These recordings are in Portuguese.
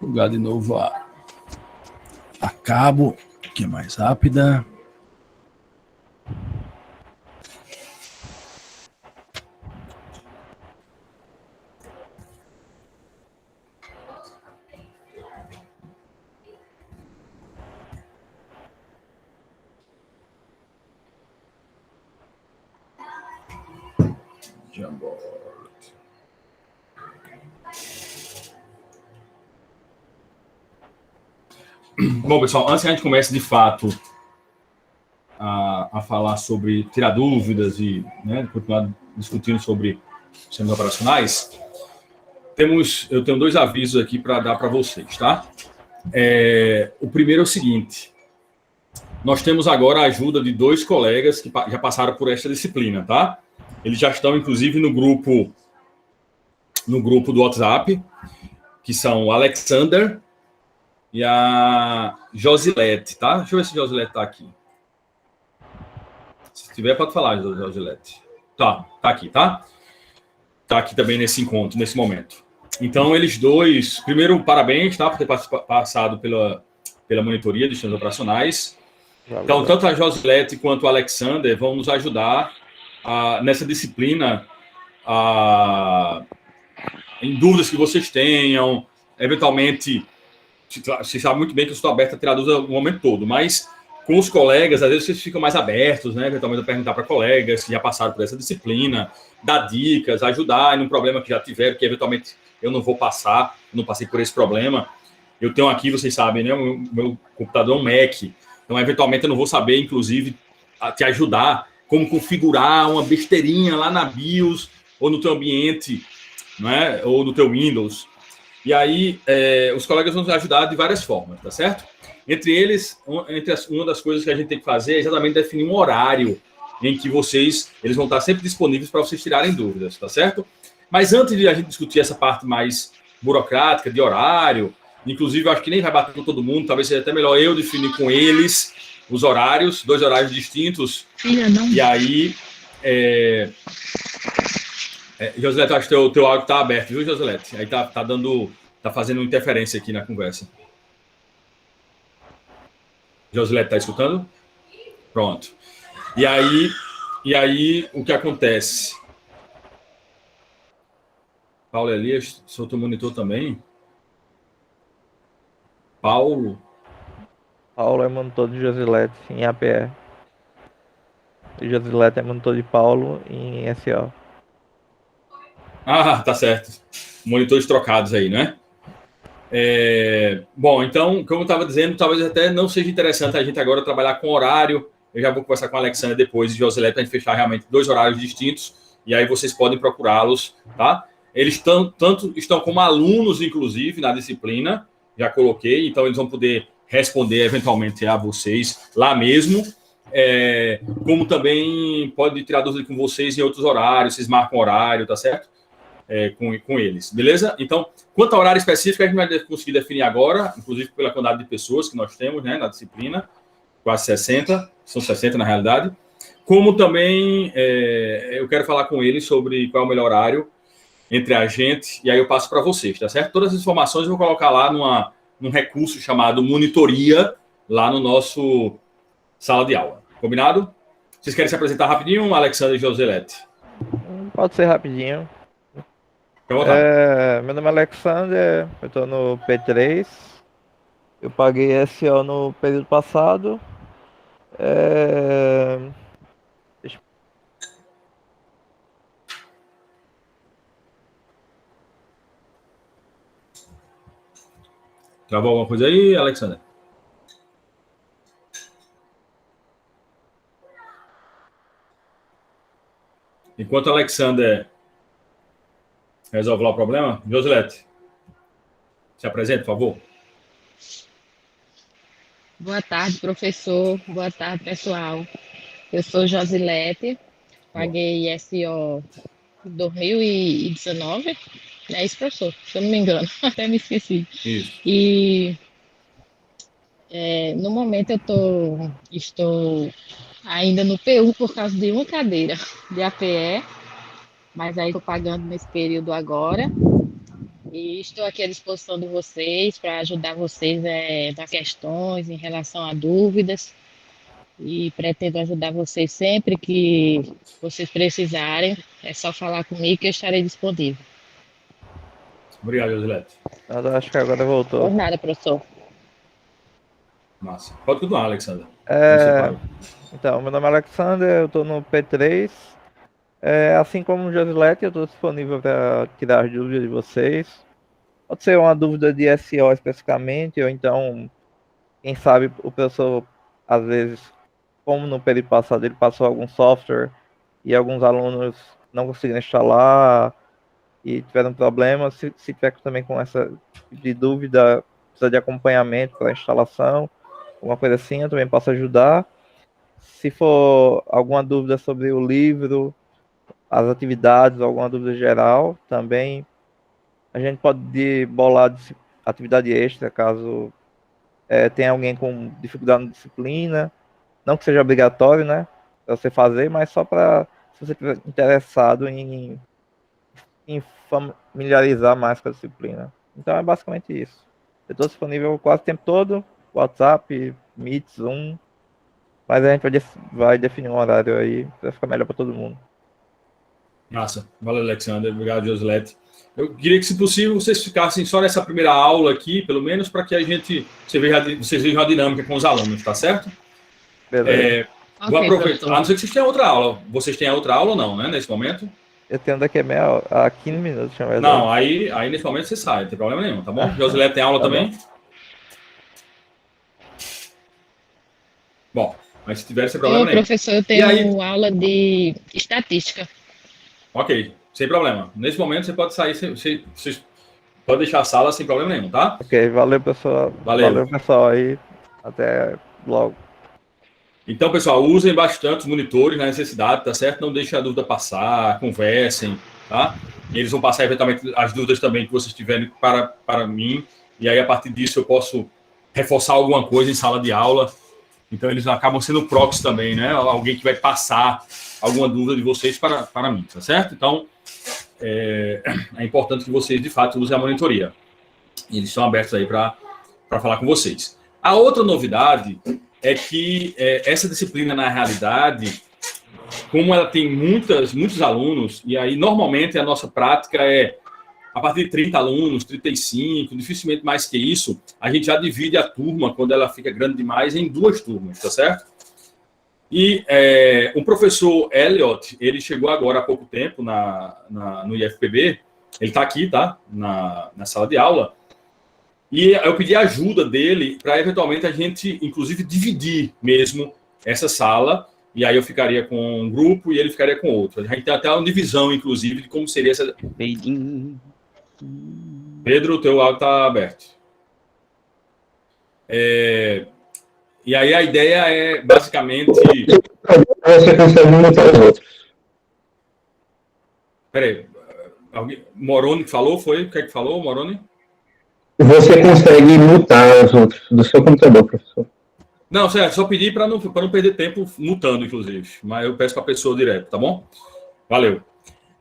Plugar de novo a cabo, que é mais rápida. Bom, pessoal, antes que a gente comece de fato a falar sobre, tirar dúvidas e continuar discutindo sobre sistemas operacionais, eu tenho 2 avisos aqui para dar para vocês, tá? O primeiro é o seguinte: nós temos agora a ajuda de 2 colegas que já passaram por esta disciplina, tá? Eles já estão, inclusive, no grupo do WhatsApp, que são o Alexander e a Josilete, tá? Deixa eu ver se a Josilete está aqui. Se tiver, pode falar, Josilete. Tá aqui, tá? Tá aqui também nesse encontro, nesse momento. Então, eles 2, primeiro, parabéns, tá? Por ter passado pela monitoria de sistemas operacionais. Valeu. Então, tanto a Josilete quanto o Alexander vão nos ajudar nessa disciplina, em dúvidas que vocês tenham, eventualmente. Você sabe muito bem que eu estou aberto a tirar dúvidas o momento todo, mas com os colegas, às vezes vocês ficam mais abertos, né? Eventualmente a perguntar para colegas que já passaram por essa disciplina, dar dicas, ajudar em um problema que já tiveram, que eventualmente eu não vou passar, eu não passei por esse problema. Eu tenho aqui, vocês sabem, né? O meu computador é um Mac, então eventualmente eu não vou saber, inclusive, te ajudar como configurar uma besteirinha lá na BIOS ou no teu ambiente, né? Ou no teu Windows. E aí, os colegas vão nos ajudar de várias formas, tá certo? Entre eles, uma das coisas que a gente tem que fazer é exatamente definir um horário em que eles vão estar sempre disponíveis para vocês tirarem dúvidas, tá certo? Mas antes de a gente discutir essa parte mais burocrática, de horário, inclusive eu acho que nem vai bater com todo mundo, talvez seja até melhor eu definir com eles os horários, 2 horários distintos. E aí... Josilete, acho que o teu áudio está aberto, viu, Josilete? Aí tá fazendo interferência aqui na conversa. Josilete, tá escutando? Pronto. E aí o que acontece? Paulo Elias, sou teu monitor também? Paulo é monitor de Josilete em APR. E Josilete é monitor de Paulo em SO. Ah, tá certo. Monitores trocados aí, né? Bom, então, como eu estava dizendo, talvez até não seja interessante a gente agora trabalhar com horário. Eu já vou conversar com a Alexandre depois e Josilete para a gente fechar realmente 2 horários distintos, e aí vocês podem procurá-los, tá? Eles tanto estão como alunos, inclusive, na disciplina, já coloquei, então eles vão poder responder eventualmente a vocês lá mesmo, como também pode tirar dúvida com vocês em outros horários, vocês marcam horário, tá certo? Com eles, beleza? Então, quanto ao horário específico, a gente vai conseguir definir agora, inclusive pela quantidade de pessoas que nós temos, né, na disciplina, quase 60, são 60 na realidade, como também eu quero falar com eles sobre qual é o melhor horário entre a gente, e aí eu passo para vocês, tá certo? Todas as informações eu vou colocar lá num recurso chamado monitoria, lá no nosso sala de aula, combinado? Vocês querem se apresentar rapidinho, Alexandre e Josilete? Pode ser rapidinho. Meu nome é Alexander, eu estou no P3. Eu paguei SO no período passado. Travou alguma coisa aí, Alexander? Enquanto o Alexander resolve lá o problema, Josilete, se apresente, por favor. Boa tarde, professor. Boa tarde, pessoal. Eu sou Josilete, paguei SO 2019. É isso, professor, se eu não me engano, até me esqueci. Isso. E no momento eu estou ainda no PU por causa de uma cadeira de APE, mas aí estou pagando nesse período agora. E estou aqui à disposição de vocês para ajudar vocês nas questões em relação a dúvidas. E pretendo ajudar vocês sempre que vocês precisarem. É só falar comigo que eu estarei disponível. Obrigado, Josilete. Eu acho que agora voltou. Por nada, professor. Massa. Pode continuar, Alexandre. Você É, parou. então, meu nome é Alexander, eu estou no P3. Assim como o Josilete, eu estou disponível para tirar as dúvidas de vocês. Pode ser uma dúvida de SEO especificamente, ou então, quem sabe, o professor, às vezes, como no período passado, ele passou algum software e alguns alunos não conseguiram instalar e tiveram problemas. Se tiver também com essa de dúvida, precisa de acompanhamento para a instalação, alguma coisa assim, eu também posso ajudar. Se for alguma dúvida sobre o livro, as atividades, alguma dúvida geral, também a gente pode bolar atividade extra, caso tenha alguém com dificuldade na disciplina. Não que seja obrigatório, né, para você fazer, mas só para, se você estiver interessado em familiarizar mais com a disciplina. Então é basicamente isso. Eu estou disponível quase o tempo todo, WhatsApp, Meet, Zoom, mas a gente vai definir um horário aí para ficar melhor para todo mundo. Massa. Valeu, Alexander. Obrigado, Josilete. Eu queria que, se possível, vocês ficassem só nessa primeira aula aqui, pelo menos, para que vocês vejam a dinâmica com os alunos, tá certo? Beleza. Vou Ok, aproveitar. professor. A não ser que vocês tenham outra aula. Vocês têm outra aula ou não, né? Nesse momento? Eu tenho daqui a 15 minutos, na verdade. Não, aí nesse momento você sai, não tem problema nenhum, tá bom? Josilete tem aula Tá também? Bom, mas se tiver, sem problema Ô, nenhum. professor, eu E aí? tenho aula de estatística. Ok, sem problema. Nesse momento você pode sair, você pode deixar a sala sem problema nenhum, tá? Ok, valeu, pessoal. Valeu. Pessoal, aí. Até logo. Então, pessoal, usem bastante os monitores na necessidade, tá certo? Não deixem a dúvida passar, conversem, tá? E eles vão passar eventualmente as dúvidas também que vocês tiverem para mim, e aí a partir disso eu posso reforçar alguma coisa em sala de aula. Então eles acabam sendo proxy também, né? Alguém que vai passar alguma dúvida de vocês para mim, tá certo? Então é importante que vocês de fato usem a monitoria. E eles estão abertos aí para falar com vocês. A outra novidade é que essa disciplina, na realidade, como ela tem muitos alunos, e aí normalmente a nossa prática é a partir de 30 alunos, 35, dificilmente mais que isso, a gente já divide a turma, quando ela fica grande demais, em 2 turmas, tá certo? E o professor Elliot, ele chegou agora há pouco tempo no IFPB, ele está aqui, tá? Na sala de aula, e eu pedi a ajuda dele para, eventualmente, a gente, inclusive, dividir mesmo essa sala, e aí eu ficaria com um grupo e ele ficaria com outro. A gente tem até uma divisão, inclusive, de como seria essa... Pedro, o teu áudio está aberto. E aí a ideia é, basicamente... Você consegue montar os outros. Peraí, Moroni que falou, foi? O que é que falou, Moroni? Você consegue mutar os outros do seu computador, professor. Não, certo, só pedir para não perder tempo mutando, inclusive. Mas eu peço para a pessoa direto, tá bom? Valeu.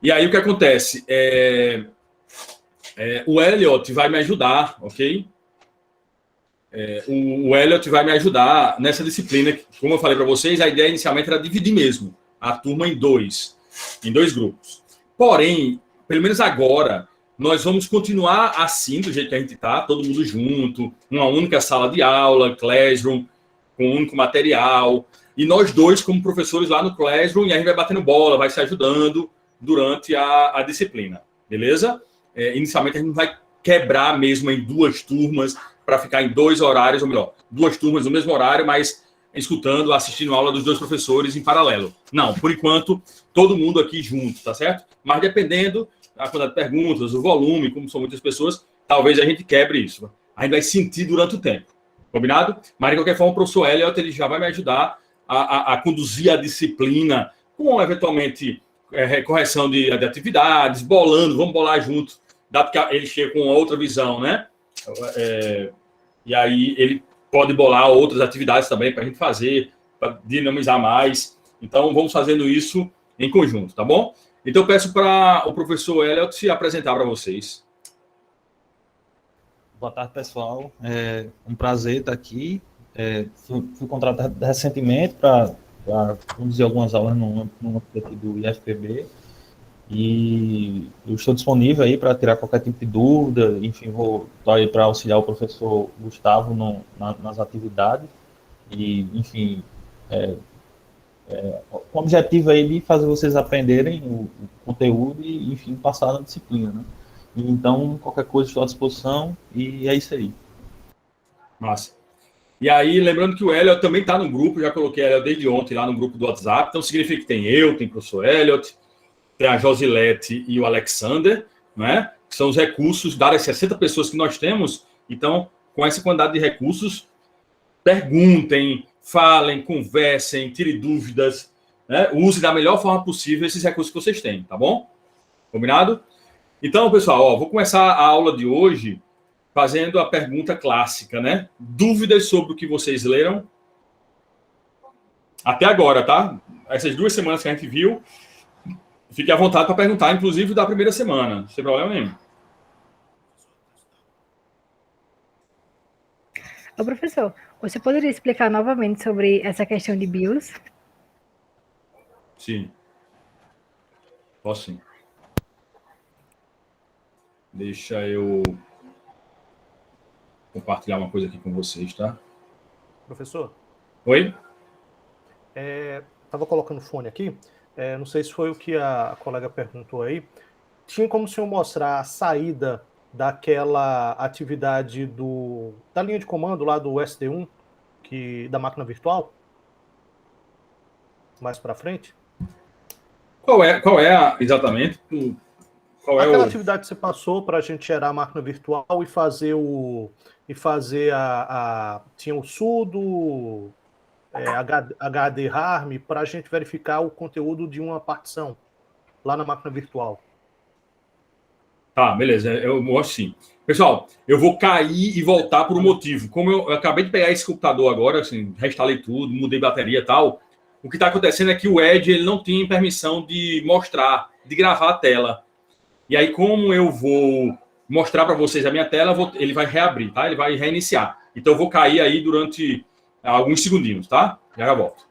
E aí o que acontece? O Elliot vai me ajudar, ok? O Elliot vai me ajudar nessa disciplina. Como eu falei para vocês, a ideia inicialmente era dividir mesmo a turma em dois grupos. Porém, pelo menos agora, nós vamos continuar assim, do jeito que a gente está, todo mundo junto, uma única sala de aula, Classroom, com um único material, e nós dois como professores lá no Classroom, e a gente vai batendo bola, vai se ajudando durante a disciplina, beleza? Inicialmente a gente vai quebrar mesmo em 2 turmas, para ficar em 2 horários, ou melhor, 2 turmas no mesmo horário, mas escutando, assistindo a aula dos 2 professores em paralelo. Não, por enquanto, todo mundo aqui junto, tá certo? Mas dependendo da quantidade de perguntas, o volume, como são muitas pessoas, talvez a gente quebre isso. A gente vai sentir durante o tempo. Combinado? Mas, de qualquer forma, o professor Elliot, ele já vai me ajudar a conduzir a disciplina com, eventualmente, correção de atividades, vamos bolar junto, dado que ele chega com outra visão, né? E aí ele pode bolar outras atividades também para a gente fazer, para dinamizar mais. Então, vamos fazendo isso em conjunto, tá bom? Então, eu peço para o professor Elliot se apresentar para vocês. Boa tarde, pessoal. É um prazer estar aqui. Fui contratado recentemente para conduzir algumas aulas no âmbito aqui do IFPB e eu estou disponível aí para tirar qualquer tipo de dúvida. Enfim, vou estar aí para auxiliar o professor Gustavo nas atividades e, enfim, com o objetivo aí de fazer vocês aprenderem o conteúdo e, enfim, passar na disciplina, né? Então, qualquer coisa estou à disposição e é isso aí. Massa. E aí, lembrando que o Elliot também está no grupo, já coloquei Elliot desde ontem lá no grupo do WhatsApp, então significa que tem eu, tem o professor Elliot, tem a Josilete e o Alexander, né? Que são os recursos das 60 pessoas que nós temos. Então, com essa quantidade de recursos, perguntem, falem, conversem, tirem dúvidas, né? Use da melhor forma possível esses recursos que vocês têm, tá bom? Combinado? Então, pessoal, vou começar a aula de hoje fazendo a pergunta clássica, né? Dúvidas sobre o que vocês leram até agora, tá? Essas 2 semanas que a gente viu, fique à vontade para perguntar, inclusive da primeira semana, sem problema nenhum. Ô, professor, você poderia explicar novamente sobre essa questão de BIOS? Sim. Posso sim. Deixa eu compartilhar uma coisa aqui com vocês, tá? Professor? Oi? Estava colocando o fone aqui, não sei se foi o que a colega perguntou aí. Tinha como o senhor mostrar a saída daquela atividade da linha de comando lá do SD1, da máquina virtual? Mais para frente? Qual é exatamente? Qual é Aquela atividade que você passou para a gente gerar a máquina virtual e fazer tinha o sudo, HD harm, para a gente verificar o conteúdo de uma partição lá na máquina virtual. Tá, beleza, eu mostro sim. Pessoal, eu vou cair e voltar por um motivo. Como eu acabei de pegar esse computador agora, assim, reinstalei tudo, mudei bateria e tal, o que está acontecendo é que o Edge ele não tem permissão de mostrar, de gravar a tela. E aí, como eu vou mostrar para vocês a minha tela, ele vai reabrir, tá? Ele vai reiniciar. Então, eu vou cair aí durante alguns segundinhos, tá? Já volto.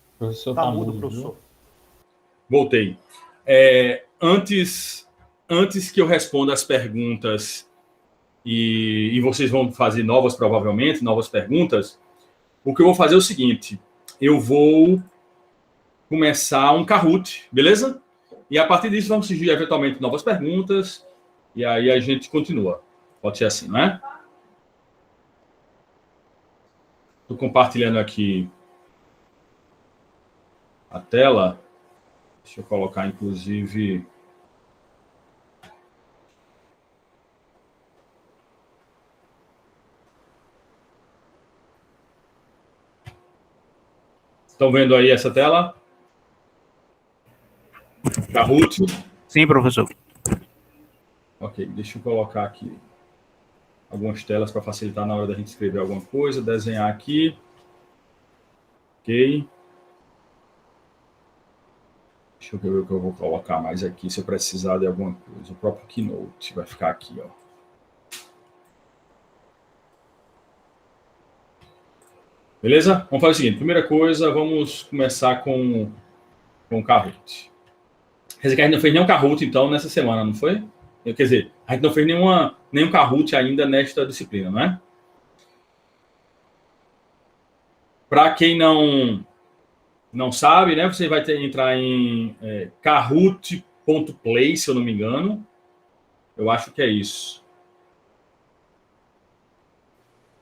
O professor Tá tá mudo, mudo, professor. viu? Voltei. Antes que eu responda as perguntas e vocês vão fazer provavelmente, novas perguntas, o que eu vou fazer é o seguinte, eu vou começar um Kahoot, beleza? E a partir disso vão surgir eventualmente novas perguntas e aí a gente continua. Pode ser assim, não é? Estou compartilhando aqui a tela. Deixa eu colocar, inclusive... Estão vendo aí essa tela? Kahoot. Sim, professor. Ok, deixa eu colocar aqui algumas telas para facilitar na hora da gente escrever alguma coisa, desenhar aqui. Ok. Deixa eu ver o que eu vou colocar mais aqui, se eu precisar de alguma coisa. O próprio Keynote vai ficar aqui, ó. Beleza? Vamos fazer o seguinte. Primeira coisa, vamos começar com o Kahoot. Quer dizer que a gente não fez nenhum Kahoot, então, nessa semana, não foi? Quer dizer, a gente não fez nenhum Kahoot ainda nesta disciplina, não é? Para quem não sabe, né? Você vai entrar em kahoot.play, se eu não me engano. Eu acho que é isso.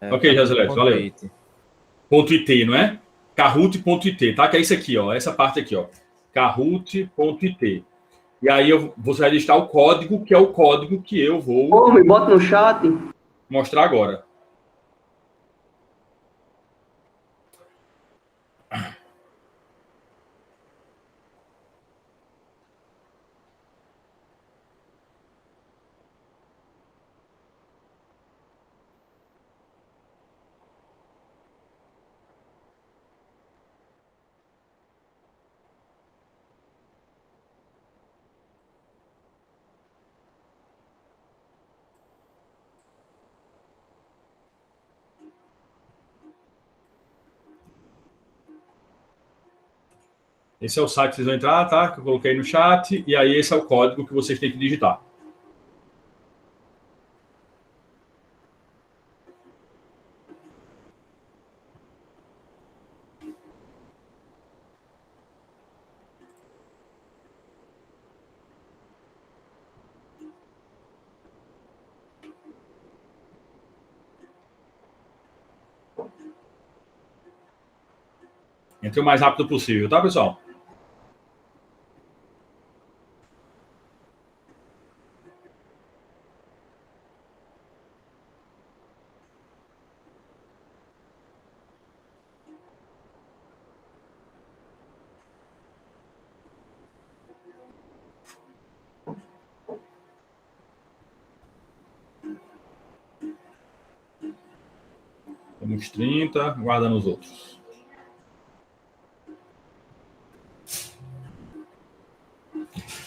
Ok, Josilete, valeu. .it, não é? Kahoot.it, tá? Que é isso aqui, ó. Essa parte aqui, ó. Kahoot.it. E aí você vai digitar o código, que é o código que eu vou... Pô, me bota no chat. mostrar agora. Esse é o site que vocês vão entrar, tá? Que eu coloquei no chat. E aí esse é o código que vocês têm que digitar. Entre o mais rápido possível, tá, pessoal? Temos 30, guardando os outros.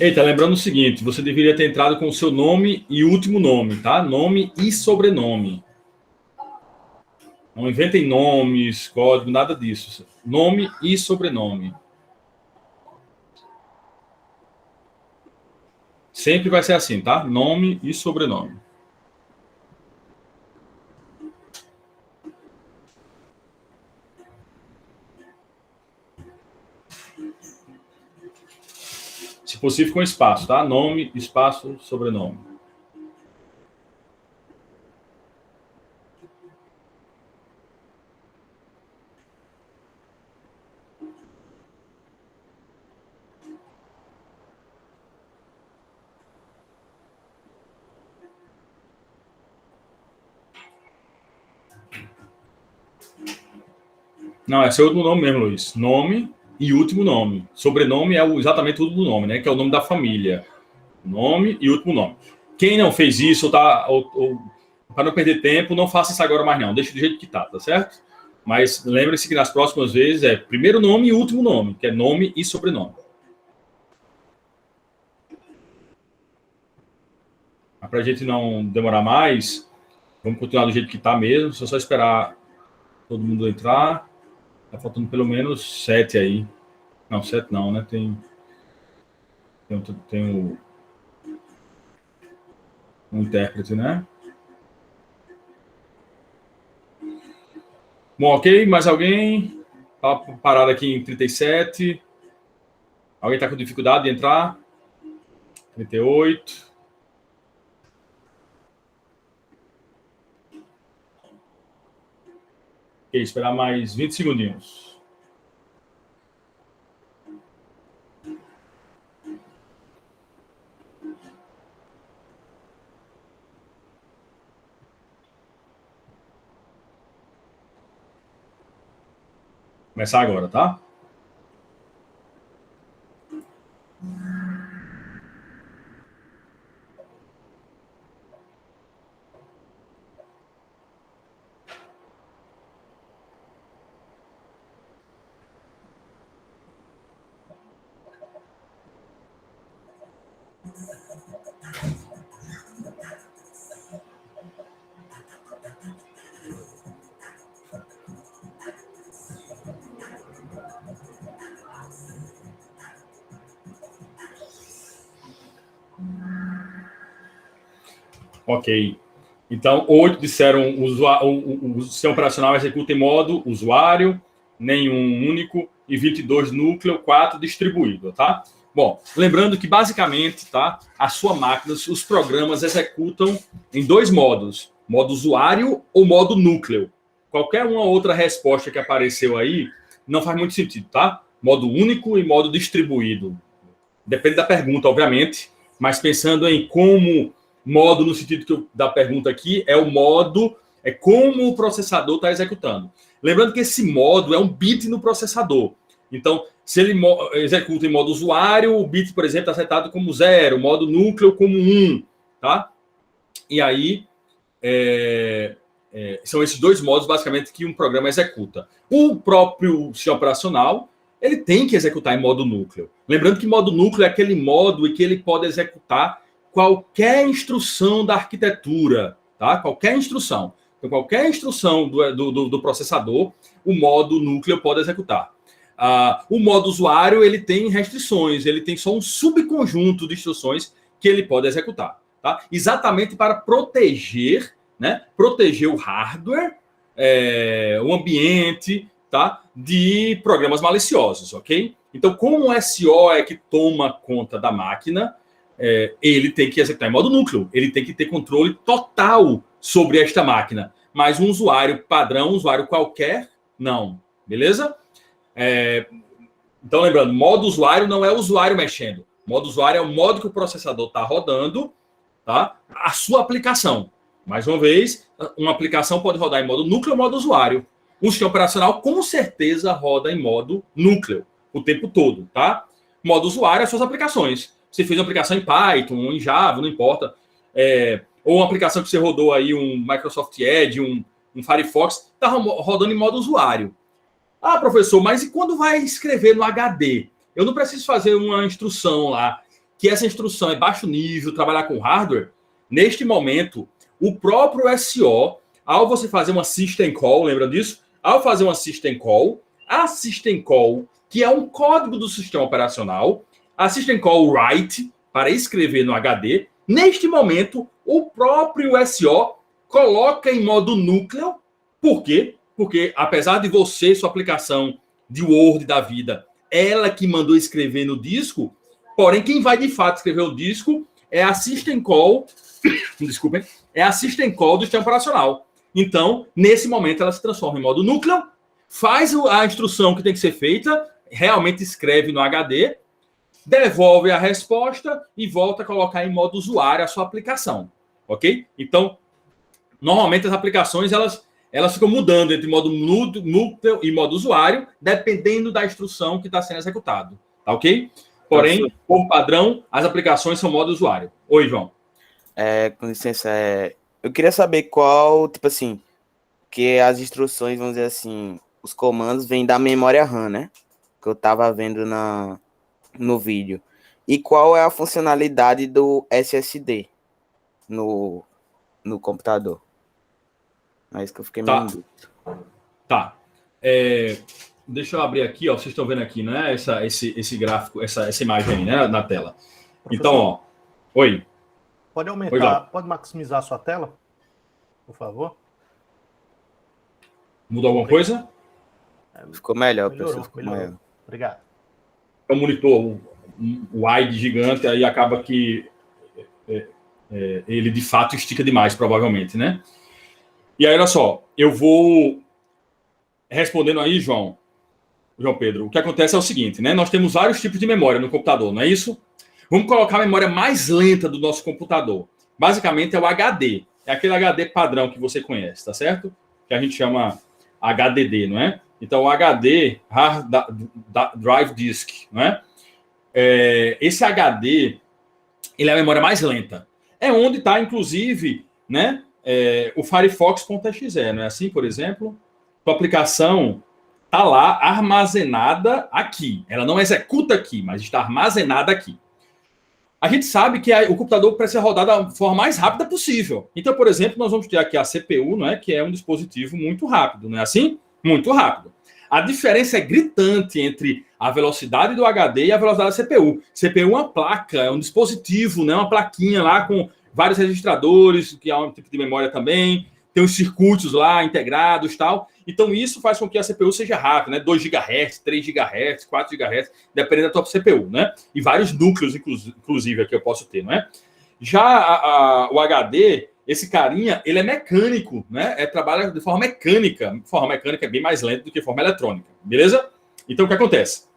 Eita, lembrando o seguinte, você deveria ter entrado com o seu nome e último nome, tá? Nome e sobrenome. Não inventem nomes, código, nada disso. Nome e sobrenome. Sempre vai ser assim, tá? Nome e sobrenome. Se possível, com espaço, tá? Nome, espaço, sobrenome. Não, é seu último nome mesmo, Luiz. Nome e último nome. Sobrenome é exatamente o último nome, né? Que é o nome da família. Nome e último nome. Quem não fez isso, tá? Para não perder tempo, não faça isso agora mais não. Deixa do jeito que tá certo? Mas lembre-se que nas próximas vezes é primeiro nome e último nome, que é nome e sobrenome. Para a gente não demorar mais, vamos continuar do jeito que tá mesmo. Só esperar todo mundo entrar. Tá faltando pelo menos 7 aí. Não, 7 não, né? Tem um intérprete, né? Bom, ok. Mais alguém? Tá parado aqui em 37. Alguém está com dificuldade de entrar? 38. Ok, esperar mais 20 segundinhos. Começar agora, tá? Ok. Então, 8 disseram o sistema operacional executa em modo usuário, nenhum único, e 22 núcleo, 4 distribuído, tá? Bom, lembrando que basicamente, tá, a sua máquina, os programas executam em 2 modos, modo usuário ou modo núcleo. Qualquer uma outra resposta que apareceu aí não faz muito sentido, tá? Modo único e modo distribuído. Depende da pergunta, obviamente, mas pensando em como modo, no sentido da pergunta aqui, é o modo, é como o processador está executando. Lembrando que esse modo é um bit no processador. Então, se ele executa em modo usuário, o bit, por exemplo, está setado como 0, o modo núcleo como 1, tá? E aí, são esses dois modos, basicamente, que um programa executa. O próprio sistema operacional, ele tem que executar em modo núcleo. Lembrando que modo núcleo é aquele modo em que ele pode executar qualquer instrução da arquitetura, tá? Qualquer instrução. Então, qualquer instrução do processador, o modo núcleo pode executar. O modo usuário, ele tem restrições, ele tem só um subconjunto de instruções que ele pode executar, tá? Exatamente para proteger, né? Proteger o hardware, o ambiente, tá? De programas maliciosos, ok? Então, como o SO é que toma conta da máquina, ele tem que executar em modo núcleo, ele tem que ter controle total sobre esta máquina. Mas um usuário padrão, um usuário qualquer, não. Beleza? Então, lembrando, modo usuário não é o usuário mexendo. Modo usuário é o modo que o processador está rodando, tá? A sua aplicação. Mais uma vez, uma aplicação pode rodar em modo núcleo ou modo usuário. O sistema operacional, com certeza, roda em modo núcleo o tempo todo, tá? Modo usuário, as suas aplicações. Você fez uma aplicação em Python, ou em Java, não importa. Ou uma aplicação que você rodou aí, um Microsoft Edge, um Firefox, está rodando em modo usuário. Ah, professor, mas e quando vai escrever no HD? Eu não preciso fazer uma instrução lá, que essa instrução é baixo nível, trabalhar com hardware. Neste momento, o próprio SO, ao você fazer uma system call, lembra disso? Ao fazer uma system call, a system call, que é um código do sistema operacional, a system call write, para escrever no HD, neste momento, o próprio SO coloca em modo núcleo. Por quê? Porque, apesar de você, sua aplicação de Word da vida, ela que mandou escrever no disco, porém, quem vai de fato escrever o disco é a system call, desculpem, é a system call do sistema operacional. Então, nesse momento, ela se transforma em modo núcleo, faz a instrução que tem que ser feita, realmente escreve no HD, devolve a resposta e volta a colocar em modo usuário a sua aplicação, ok? Então, normalmente as aplicações, elas ficam mudando entre modo núcleo e modo usuário, dependendo da instrução que está sendo executado, tá ok? Porém, por padrão, as aplicações são modo usuário. Oi, João. Com licença, eu queria saber qual, tipo assim, que as instruções, vamos dizer assim, os comandos vêm da memória RAM, né? Que eu tava vendo no vídeo. E qual é a funcionalidade do SSD no computador? É isso que eu fiquei meio em dúvida. Tá. Deixa eu abrir aqui, ó. Vocês estão vendo aqui, né? Esse gráfico, essa imagem aí, né? Na tela. Então, ó. Oi. Pode aumentar, pode maximizar a sua tela, por favor? Mudou alguma coisa? Ficou melhor, Melhorou. maior. Obrigado. É um monitor wide gigante, aí acaba que ele de fato estica demais, provavelmente, né? E aí, olha só, eu vou respondendo aí, João Pedro. O que acontece é o seguinte, né? Nós temos vários tipos de memória no computador, não é isso? Vamos colocar a memória mais lenta do nosso computador. Basicamente é o HD. É aquele HD padrão que você conhece, tá certo? Que a gente chama HDD, não é? Então, o HD, Hard Drive Disk, não é? Esse HD, ele é a memória mais lenta. É onde está, inclusive, né, o Firefox.exe, não é assim, por exemplo? A aplicação está lá armazenada aqui. Ela não executa aqui, mas está armazenada aqui. A gente sabe que o computador precisa rodar da forma mais rápida possível. Então, por exemplo, nós vamos ter aqui a CPU, não é? Que é um dispositivo muito rápido, não é assim? Muito rápido. A diferença é gritante entre a velocidade do HD e a velocidade da CPU. CPU é uma placa, é um dispositivo, né? Uma plaquinha lá com vários registradores, que é um tipo de memória também, tem os circuitos lá integrados e tal. Então, isso faz com que a CPU seja rápida, né? 2 GHz, 3 GHz, 4 GHz, dependendo da tua CPU, né? E vários núcleos, inclusive, aqui eu posso ter, não é? Já o HD, esse carinha, ele é mecânico, né? Trabalha de forma mecânica. Forma mecânica é bem mais lenta do que forma eletrônica, beleza? Então, o que acontece?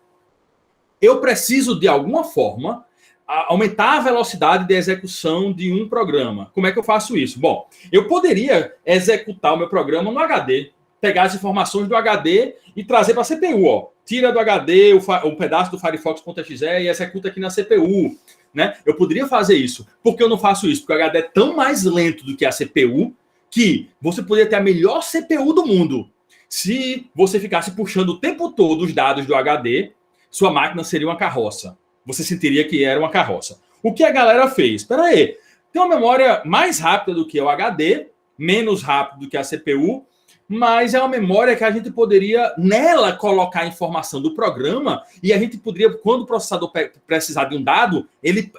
Eu preciso, de alguma forma, aumentar a velocidade de execução de um programa. Como é que eu faço isso? Bom, eu poderia executar o meu programa no HD, pegar as informações do HD e trazer para a CPU. Ó. Tira do HD o pedaço do Firefox.exe e executa aqui na CPU. Né? Eu poderia fazer isso. Por que eu não faço isso? Porque o HD é tão mais lento do que a CPU que você poderia ter a melhor CPU do mundo. Se você ficasse puxando o tempo todo os dados do HD, sua máquina seria uma carroça. Você sentiria que era uma carroça. O que a galera fez? Espera aí, tem uma memória mais rápida do que o HD, menos rápido do que a CPU, mas é uma memória que a gente poderia nela colocar a informação do programa e a gente poderia, quando o processador precisar de um dado,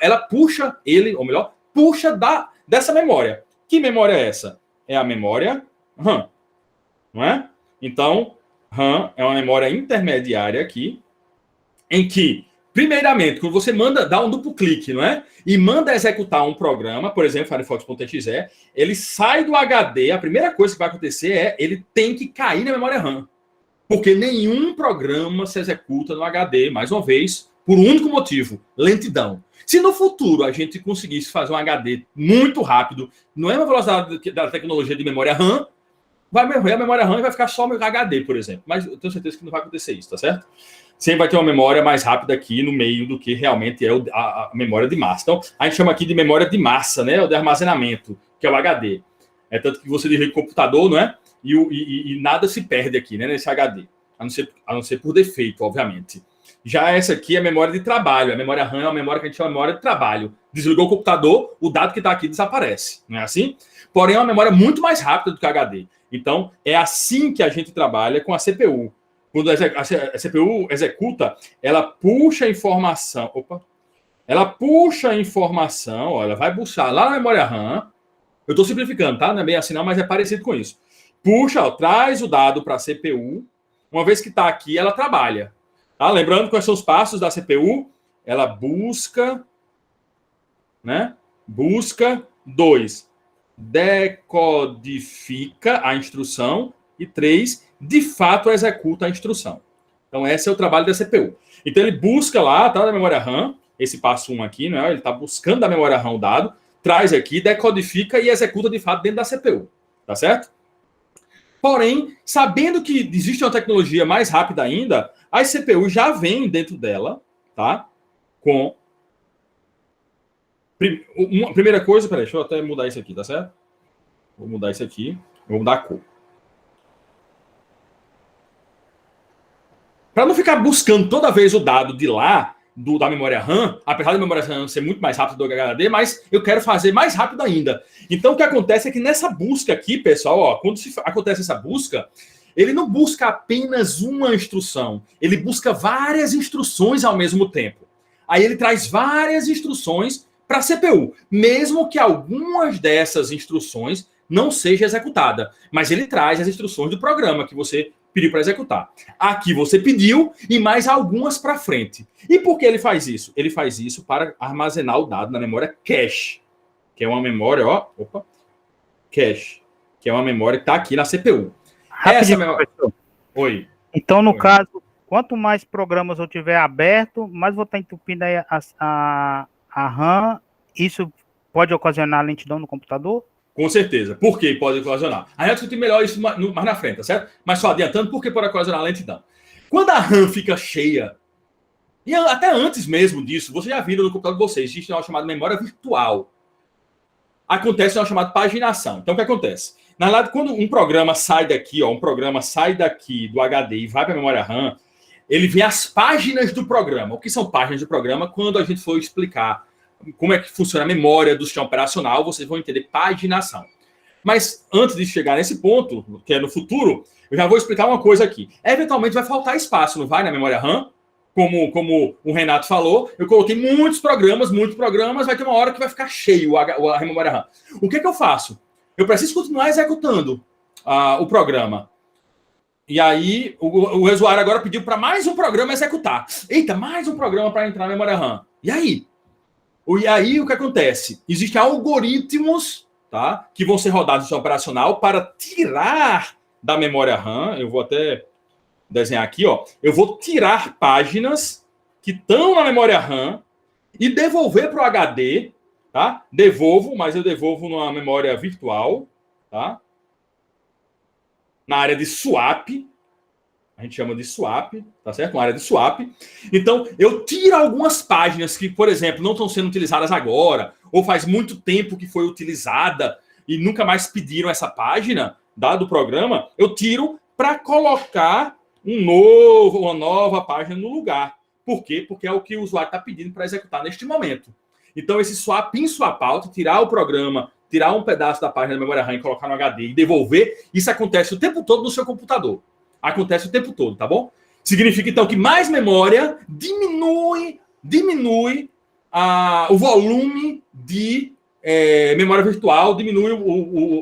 ela puxa dessa memória. Que memória é essa? É a memória RAM, não é? Então, RAM é uma memória intermediária aqui, em que, primeiramente, quando você dá um duplo clique, não é? E manda executar um programa, por exemplo, Firefox.exe, ele sai do HD, a primeira coisa que vai acontecer é ele tem que cair na memória RAM. Porque nenhum programa se executa no HD, mais uma vez, por um único motivo, lentidão. Se no futuro a gente conseguisse fazer um HD muito rápido, não é uma velocidade da tecnologia de memória RAM, vai morrer a memória RAM e vai ficar só o HD, por exemplo. Mas eu tenho certeza que não vai acontecer isso, tá certo? Sempre vai ter uma memória mais rápida aqui no meio do que realmente é a memória de massa. Então, a gente chama aqui de memória de massa, né? Ou de armazenamento, que é o HD. É tanto que você desliga o computador, não é? E nada se perde aqui, né? Nesse HD. A não ser por defeito, obviamente. Já essa aqui é a memória de trabalho. A memória RAM é uma memória que a gente chama de memória de trabalho. Desligou o computador, o dado que está aqui desaparece. Não é assim? Porém, é uma memória muito mais rápida do que o HD. Então, é assim que a gente trabalha com a CPU. Quando a CPU executa, ela puxa a informação. Ela puxa a informação, ó, ela vai buscar lá na memória RAM. Eu estou simplificando, tá? Não é bem assim, não, mas é parecido com isso. Puxa, ó, traz o dado para a CPU. Uma vez que está aqui, ela trabalha. Tá? Lembrando quais são os passos da CPU? Ela busca, né? Busca 2. Decodifica a instrução. E 3, de fato, executa a instrução. Então, esse é o trabalho da CPU. Então, ele busca lá, tá, na memória RAM, esse passo 1 aqui, não é? Ele está buscando da memória RAM o dado, traz aqui, decodifica e executa, de fato, dentro da CPU. Tá certo? Porém, sabendo que existe uma tecnologia mais rápida ainda, as CPU já vêm dentro dela, tá? Com... Primeira coisa, peraí, deixa eu até mudar isso aqui, tá certo? Vou mudar isso aqui, vou mudar a cor. Para não ficar buscando toda vez o dado de lá, da memória RAM, apesar da memória RAM ser muito mais rápida do que o HD, mas eu quero fazer mais rápido ainda. Então, o que acontece é que nessa busca aqui, pessoal, ó, quando acontece essa busca, ele não busca apenas uma instrução, ele busca várias instruções ao mesmo tempo. Aí ele traz várias instruções para a CPU, mesmo que algumas dessas instruções não seja executada, mas ele traz as instruções do programa que você pediu para executar. Aqui você pediu e mais algumas para frente. E por que ele faz isso? Ele faz isso para armazenar o dado na memória cache, que é uma memória, cache, que é uma memória que está aqui na CPU. Essa memória... Oi. Então, no caso, quanto mais programas eu tiver aberto, mais vou estar entupindo aí a RAM. Isso pode ocasionar lentidão no computador? Com certeza. Por que pode ocasionar? A gente discutir melhor isso mais na frente, tá certo? Mas só adiantando, por que pode ocasionar lentidão? Quando a RAM fica cheia, e até antes mesmo disso, vocês já viram no computador de vocês, existe uma chamada memória virtual. Acontece uma chamada paginação. Então, o que acontece? Na verdade, quando um programa sai daqui, do HD e vai para a memória RAM, ele vê as páginas do programa. O que são páginas do programa? Quando a gente for explicar como é que funciona a memória do sistema operacional, vocês vão entender paginação. Mas antes de chegar nesse ponto, que é no futuro, eu já vou explicar uma coisa aqui. Eventualmente vai faltar espaço, não vai, na memória RAM? Como o Renato falou, eu coloquei muitos programas, vai ter uma hora que vai ficar cheio a memória RAM. O que eu faço? Eu preciso continuar executando o programa. E aí, o usuário agora pediu para mais um programa executar. Eita, mais um programa para entrar na memória RAM. E aí? E aí, o que acontece? Existem algoritmos, tá, que vão ser rodados no sistema operacional para tirar da memória RAM. Eu vou até desenhar aqui, ó, eu vou tirar páginas que estão na memória RAM e devolver para o HD, tá? Devolvo, mas eu devolvo numa memória virtual, tá? Na área de swap, a gente chama de swap, tá certo? Uma área de swap. Então, eu tiro algumas páginas que, por exemplo, não estão sendo utilizadas agora, ou faz muito tempo que foi utilizada e nunca mais pediram essa página, do programa, eu tiro para colocar uma nova página no lugar. Por quê? Porque é o que o usuário está pedindo para executar neste momento. Então, esse swap in, swap out, tirar o programa, tirar um pedaço da página da memória RAM e colocar no HD e devolver, isso acontece o tempo todo no seu computador. Acontece o tempo todo, tá bom? Significa, então, que mais memória diminui o volume de memória virtual, diminui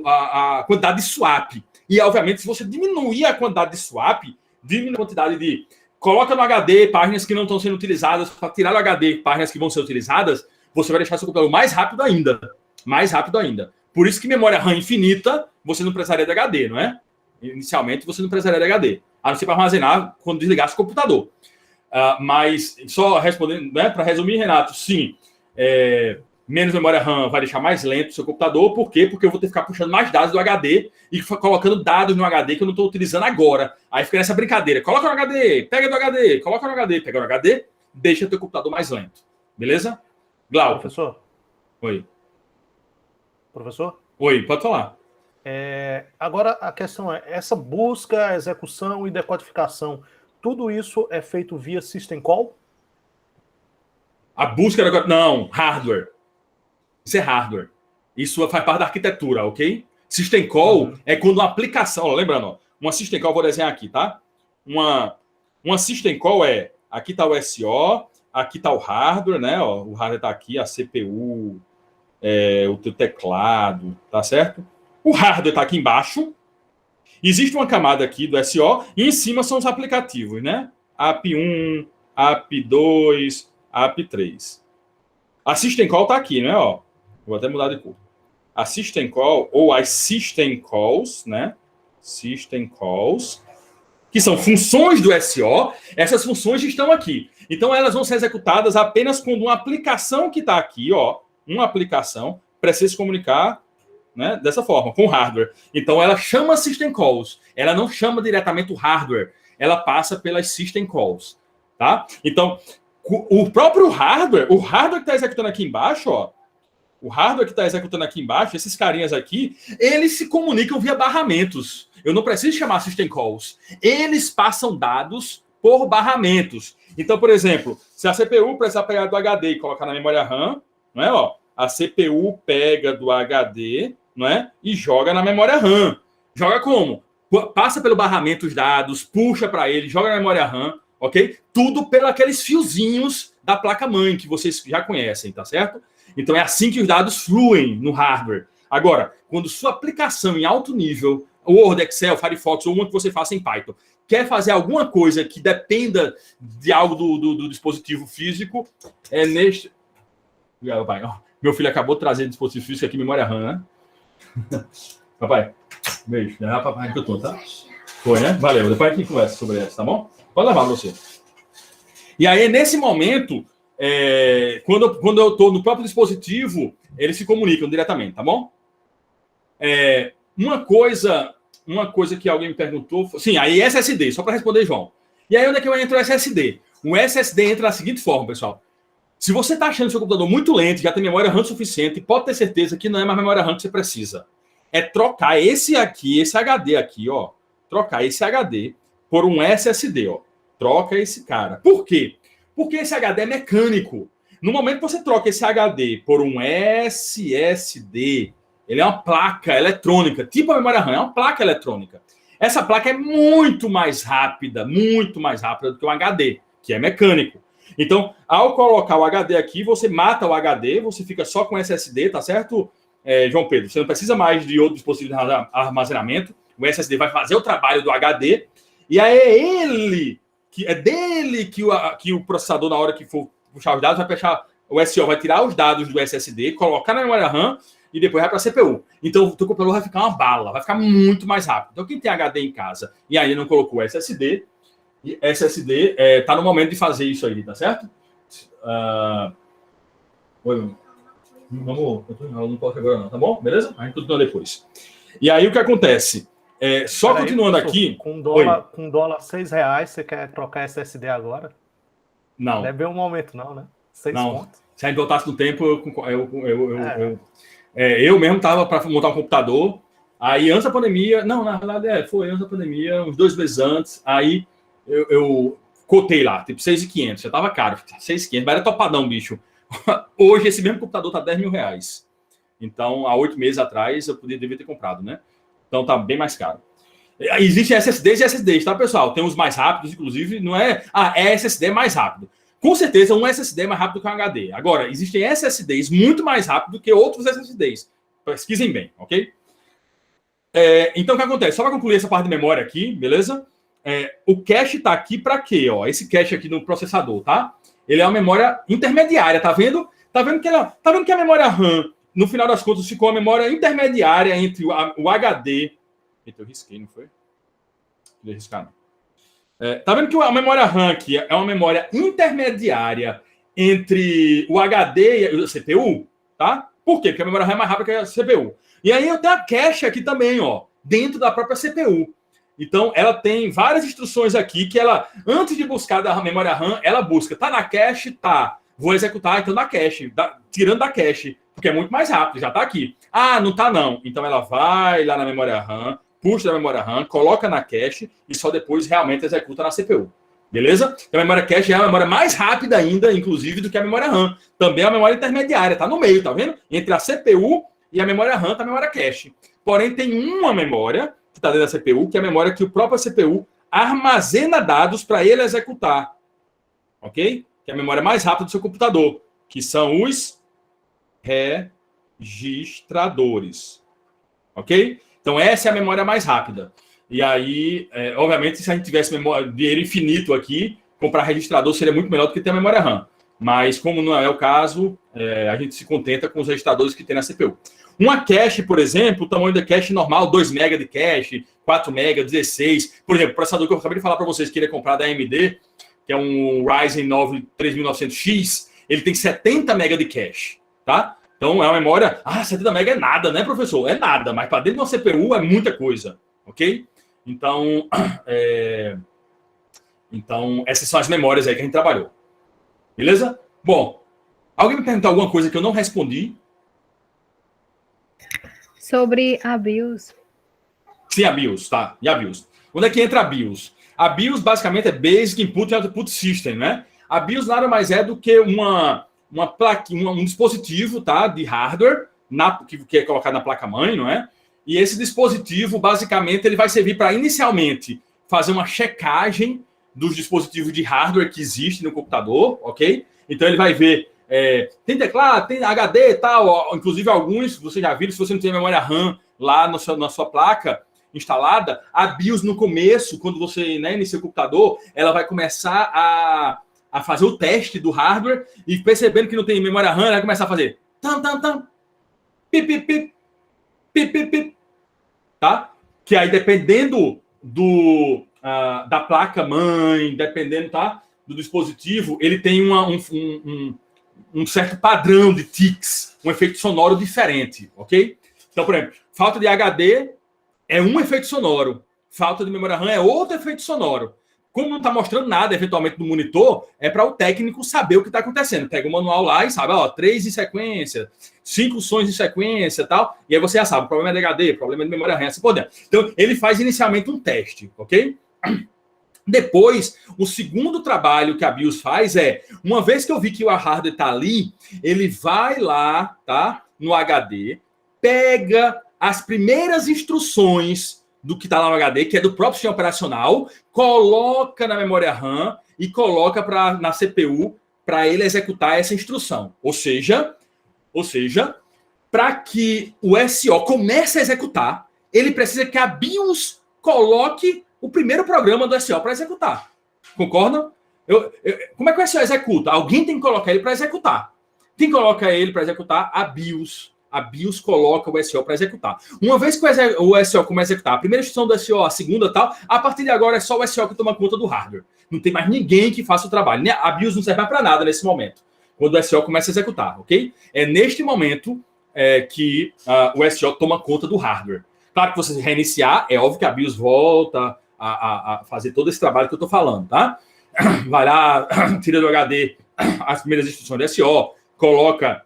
a quantidade de swap. E, obviamente, se você diminuir a quantidade de swap, diminui a quantidade de... Coloca no HD páginas que não estão sendo utilizadas, para tirar do HD páginas que vão ser utilizadas, você vai deixar seu computador mais rápido ainda. Mais rápido ainda. Por isso que memória RAM infinita, você não precisaria de HD, não é? Inicialmente, você não precisaria de HD. A não ser para armazenar quando desligasse o computador. Mas, só respondendo, né, para resumir, Renato, sim, menos memória RAM vai deixar mais lento o seu computador. Por quê? Porque eu vou ter que ficar puxando mais dados do HD e colocando dados no HD que eu não estou utilizando agora. Aí fica nessa brincadeira. Coloca no HD, pega do HD, coloca no HD, pega no HD, deixa o teu computador mais lento. Beleza? Glauco. Professor? Oi. Professor? Oi, pode falar. Agora a questão é, essa busca, execução e decodificação, tudo isso é feito via System Call? A busca... Não, hardware. Isso é hardware. Isso faz parte da arquitetura, ok? System Call é quando uma aplicação... Ó, lembrando, ó, uma System Call, vou desenhar aqui, tá? Uma System Call é... Aqui está o SO, aqui está o hardware, né? Ó, o hardware está aqui, a CPU, o teu teclado, tá certo? O hardware está aqui embaixo. Existe uma camada aqui do SO e em cima são os aplicativos, né? AP1, AP2, AP3. A System Call está aqui, né? Ó, vou até mudar de cor. A System Call, ou as System Calls, né? System Calls, que são funções do SO, essas funções estão aqui. Então, elas vão ser executadas apenas quando uma aplicação que está aqui, ó, uma aplicação, precisa se comunicar, né, dessa forma, com o hardware. Então, ela chama System Calls. Ela não chama diretamente o hardware. Ela passa pelas System Calls. Tá? Então, o próprio hardware, o hardware que está executando aqui embaixo, ó, o hardware que está executando aqui embaixo, esses carinhas aqui, eles se comunicam via barramentos. Eu não preciso chamar System Calls. Eles passam dados por barramentos. Então, por exemplo, se a CPU precisar pegar do HD e colocar na memória RAM, não é, ó, a CPU pega do HD, não é, e joga na memória RAM. Joga como? Passa pelo barramento os dados, puxa para ele, joga na memória RAM, ok? Tudo pelos aqueles fiozinhos da placa-mãe que vocês já conhecem, tá certo? Então, é assim que os dados fluem no hardware. Agora, quando sua aplicação em alto nível, Word, Excel, Firefox, ou uma que você faça em Python, quer fazer alguma coisa que dependa de algo do dispositivo físico, é neste... Meu filho acabou de trazer dispositivo físico aqui, memória RAM, né? Papai, beijo. Já papai que eu tô, tá? Foi, né? Valeu. Depois a gente conversa sobre essa, tá bom? Pode levar você. E aí, nesse momento, quando eu tô no próprio dispositivo, eles se comunicam diretamente, tá bom? Uma coisa que alguém me perguntou... Sim, aí SSD, só para responder, João. E aí, onde é que eu entro o SSD? O SSD entra da seguinte forma, pessoal. Se você está achando seu computador muito lento, já tem memória RAM suficiente, pode ter certeza que não é mais memória RAM que você precisa. É trocar esse HD aqui, ó. Trocar esse HD por um SSD, ó. Troca esse cara. Por quê? Porque esse HD é mecânico. No momento que você troca esse HD por um SSD, ele é uma placa eletrônica, tipo a memória RAM, é uma placa eletrônica. Essa placa é muito mais rápida do que um HD, que é mecânico. Então, ao colocar o HD aqui, você mata o HD, você fica só com SSD, tá certo, João Pedro? Você não precisa mais de outro dispositivo de armazenamento. O SSD vai fazer o trabalho do HD. E aí é dele que o processador, na hora que for puxar os dados, vai fechar o SO, vai tirar os dados do SSD, colocar na memória RAM e depois vai para a CPU. Então, o teu computador vai ficar uma bala, vai ficar muito mais rápido. Então, quem tem HD em casa e aí não colocou o SSD, E SSD tá no momento de fazer isso aí, tá certo? Oi, vamos, eu não posso agora não, tá bom? Beleza? A gente continua depois. E aí o que acontece? Só Peraí, continuando professor, aqui... Com dólar R$6, você quer trocar SSD agora? Não. Não é bem um momento não, né? 6 Não. pontos. Se a gente voltasse no tempo, eu mesmo estava para montar um computador. Aí, antes da pandemia... Não, na verdade, foi antes da pandemia, uns 2 meses antes. Aí, eu cotei lá, tipo, 6.500. Já estava caro, 6.500. Mas era topadão, bicho. Hoje, esse mesmo computador tá R$10.000. Então, há 8 meses atrás, eu devia ter comprado, né? Então, tá bem mais caro. Existem SSDs e SSDs, tá, pessoal? Tem uns mais rápidos, inclusive. Não é... é SSD mais rápido. Com certeza, um SSD é mais rápido que um HD. Agora, existem SSDs muito mais rápidos que outros SSDs. Pesquisem bem, ok? Então, o que acontece? Só para concluir essa parte de memória aqui, beleza? O cache está aqui para quê? Ó? Esse cache aqui no processador, tá? Ele é uma memória intermediária, tá vendo? Tá vendo que a memória RAM, no final das contas, ficou a memória intermediária entre o HD... Eita, eu risquei, não foi? Não ia riscar, não. Tá vendo que a memória RAM aqui é uma memória intermediária entre o HD e a CPU, tá? Por quê? Porque a memória RAM é mais rápida que a CPU. E aí eu tenho a cache aqui também, ó, dentro da própria CPU. Então, ela tem várias instruções aqui que ela, antes de buscar da memória RAM, ela busca. Tá na cache? Tá. Vou executar então na cache, tirando da cache, porque é muito mais rápido, já tá aqui. Ah, não tá não. Então ela vai lá na memória RAM, puxa da memória RAM, coloca na cache e só depois realmente executa na CPU. Beleza? Então a memória cache é a memória mais rápida ainda, inclusive, do que a memória RAM. Também é a memória intermediária, tá no meio, tá vendo? Entre a CPU e a memória RAM tá a memória cache. Porém, tem uma memória que está dentro da CPU, que é a memória que o próprio CPU armazena dados para ele executar. Ok? Que é a memória mais rápida do seu computador, que são os registradores. Ok? Então, essa é a memória mais rápida. E aí, obviamente, se a gente tivesse dinheiro infinito aqui, comprar registrador seria muito melhor do que ter a memória RAM. Mas, como não é o caso, a gente se contenta com os registradores que tem na CPU. Uma cache, por exemplo, o tamanho da cache normal, 2 MB de cache, 4 MB, 16. Por exemplo, o processador que eu acabei de falar para vocês que queria comprar da AMD, que é um Ryzen 9 3900X, ele tem 70 MB de cache, tá? Então, é uma memória... 70 MB é nada, né, professor? É nada, mas para dentro de uma CPU é muita coisa, ok? Então, essas são as memórias aí que a gente trabalhou. Beleza? Bom, alguém me perguntou alguma coisa que eu não respondi? Sobre a BIOS. Sim, a BIOS, tá? E a BIOS? Onde é que entra a BIOS? A BIOS, basicamente, é Basic Input and Output System, né? A BIOS nada mais é do que uma plaquinha, um dispositivo, tá? De hardware, que é colocado na placa-mãe, não é? E esse dispositivo, basicamente, ele vai servir para, inicialmente, fazer uma checagem dos dispositivos de hardware que existe no computador, ok? Então, ele vai ver... tem teclado, tem HD e tal, inclusive alguns, você já viu, se você não tem memória RAM lá na sua placa instalada, a BIOS no começo, quando você inicia o computador, ela vai começar a fazer o teste do hardware e percebendo que não tem memória RAM, ela vai começar a fazer tam, pip, pip, pip, pip, pip, pip, tá? Que aí, dependendo da placa-mãe, dependendo, tá? Do dispositivo, ele tem um certo padrão de tics, um efeito sonoro diferente, ok? Então, por exemplo, falta de HD é um efeito sonoro, falta de memória RAM é outro efeito sonoro. Como não está mostrando nada, eventualmente, no monitor, é para o técnico saber o que está acontecendo. Pega o manual lá e sabe, 3 em sequência, 5 sons em sequência e tal, e aí você já sabe, problema é de HD, problema é de memória RAM, assim por dentro. Então, ele faz inicialmente um teste, ok? Depois, o segundo trabalho que a BIOS faz uma vez que eu vi que o hardware está ali, ele vai lá, tá, no HD, pega as primeiras instruções do que está lá no HD, que é do próprio sistema operacional, coloca na memória RAM e coloca na CPU para ele executar essa instrução. Ou seja, para que o SO comece a executar, ele precisa que a BIOS coloque o primeiro programa do SO para executar. Concordam? Como é que o SO executa? Alguém tem que colocar ele para executar. Quem coloca ele para executar? A BIOS. a BIOS coloca o SO para executar. Uma vez que o SO começa a executar a primeira instrução do SO, a segunda e tal, a partir de agora é só o SO que toma conta do hardware. Não tem mais ninguém que faça o trabalho. A BIOS não serve mais para nada nesse momento, quando o SO começa a executar, ok? É neste momento que o SO toma conta do hardware. Claro que você reiniciar, é óbvio que a BIOS volta a fazer todo esse trabalho que eu estou falando, tá? Vai lá, tira do HD as primeiras instruções do SO, coloca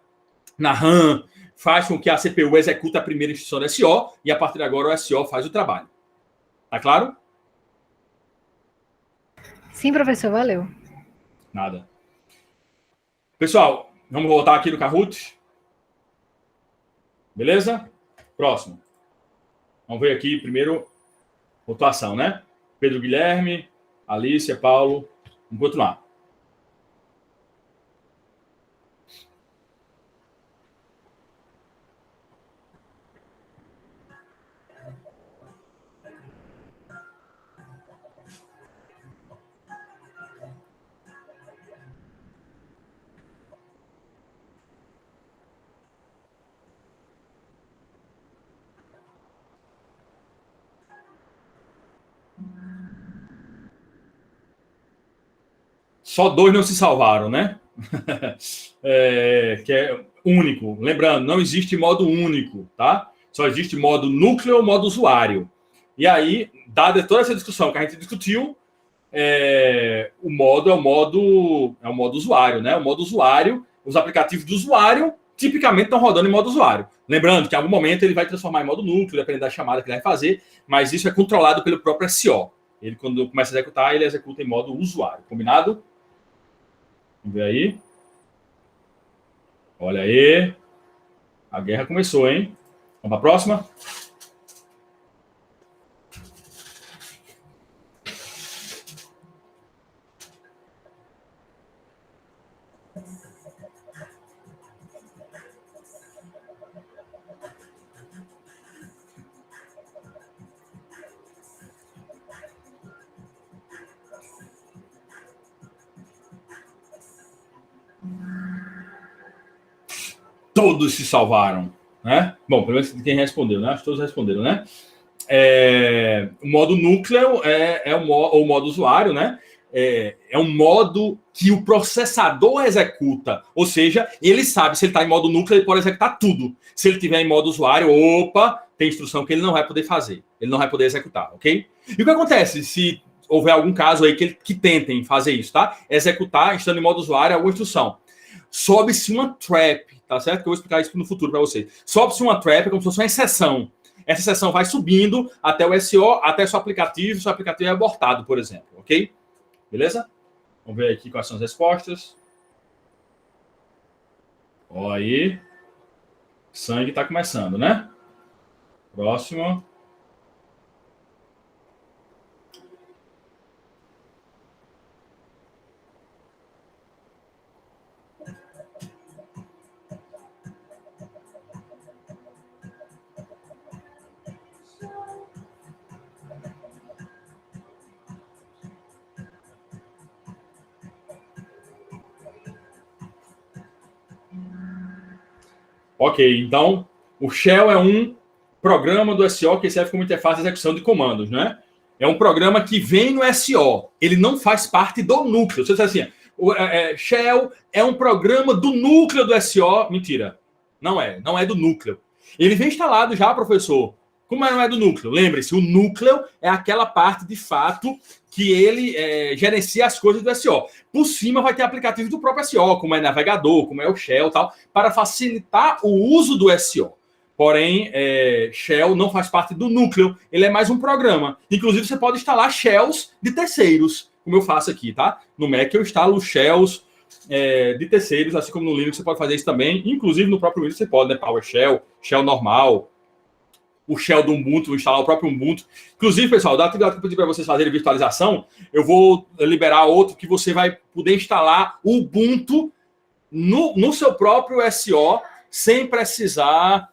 na RAM, faz com que a CPU execute a primeira instrução do SO e a partir de agora o SO faz o trabalho. Tá claro? Sim, professor, valeu. Nada. Pessoal, vamos voltar aqui no Kahoot. Beleza? Próximo. Vamos ver aqui primeiro pontuação, né? Pedro Guilherme, Alicia, Paulo. Vamos continuar. Só 2 não se salvaram, né? Que é único. Lembrando, não existe modo único, tá? Só existe modo núcleo ou modo usuário. E aí, dada toda essa discussão que a gente discutiu, o modo é o modo usuário, né? O modo usuário, os aplicativos do usuário tipicamente estão rodando em modo usuário. Lembrando que em algum momento ele vai transformar em modo núcleo, dependendo da chamada que ele vai fazer, mas isso é controlado pelo próprio SO. Ele, quando começa a executar, ele executa em modo usuário. Combinado? Vamos ver aí. Olha aí. A guerra começou, hein? Vamos para a próxima? Todos se salvaram, né? Bom, pelo menos quem respondeu, né? Acho que todos responderam, né? O modo núcleo o modo usuário, né? É um modo que o processador executa. Ou seja, ele sabe se ele está em modo núcleo, ele pode executar tudo. Se ele estiver em modo usuário, tem instrução que ele não vai poder fazer. Ele não vai poder executar, ok? E o que acontece se houver algum caso aí que tentem fazer isso, tá? Executar, estando em modo usuário, alguma instrução. Sobe-se uma trap, tá certo? Que eu vou explicar isso no futuro para vocês. Sobe-se uma trap como se fosse uma exceção. Essa exceção vai subindo até o SO, até seu aplicativo é abortado, por exemplo, ok? Beleza? Vamos ver aqui quais são as respostas. Olha aí. Sangue está começando, né? Próximo. Ok, então o Shell é um programa do SO que serve como interface de execução de comandos, né? É um programa que vem no SO, ele não faz parte do núcleo. Você diz assim, Shell é um programa do núcleo do SO. Mentira, não é do núcleo. Ele vem instalado já, professor. Como não é do núcleo? Lembre-se, o núcleo é aquela parte de fato que ele gerencia as coisas do SO. Por cima vai ter aplicativos do próprio SO, como é navegador, como é o Shell e tal, para facilitar o uso do SO. Porém, Shell não faz parte do núcleo, ele é mais um programa. Inclusive, você pode instalar Shells de terceiros, como eu faço aqui, tá? No Mac eu instalo Shells de terceiros, assim como no Linux você pode fazer isso também. Inclusive, no próprio Linux você pode, né? PowerShell, Shell normal, o Shell do Ubuntu, instalar o próprio Ubuntu. Inclusive, pessoal, da atividade que eu pedi para vocês fazerem virtualização, eu vou liberar outro que você vai poder instalar o Ubuntu no seu próprio SO, sem precisar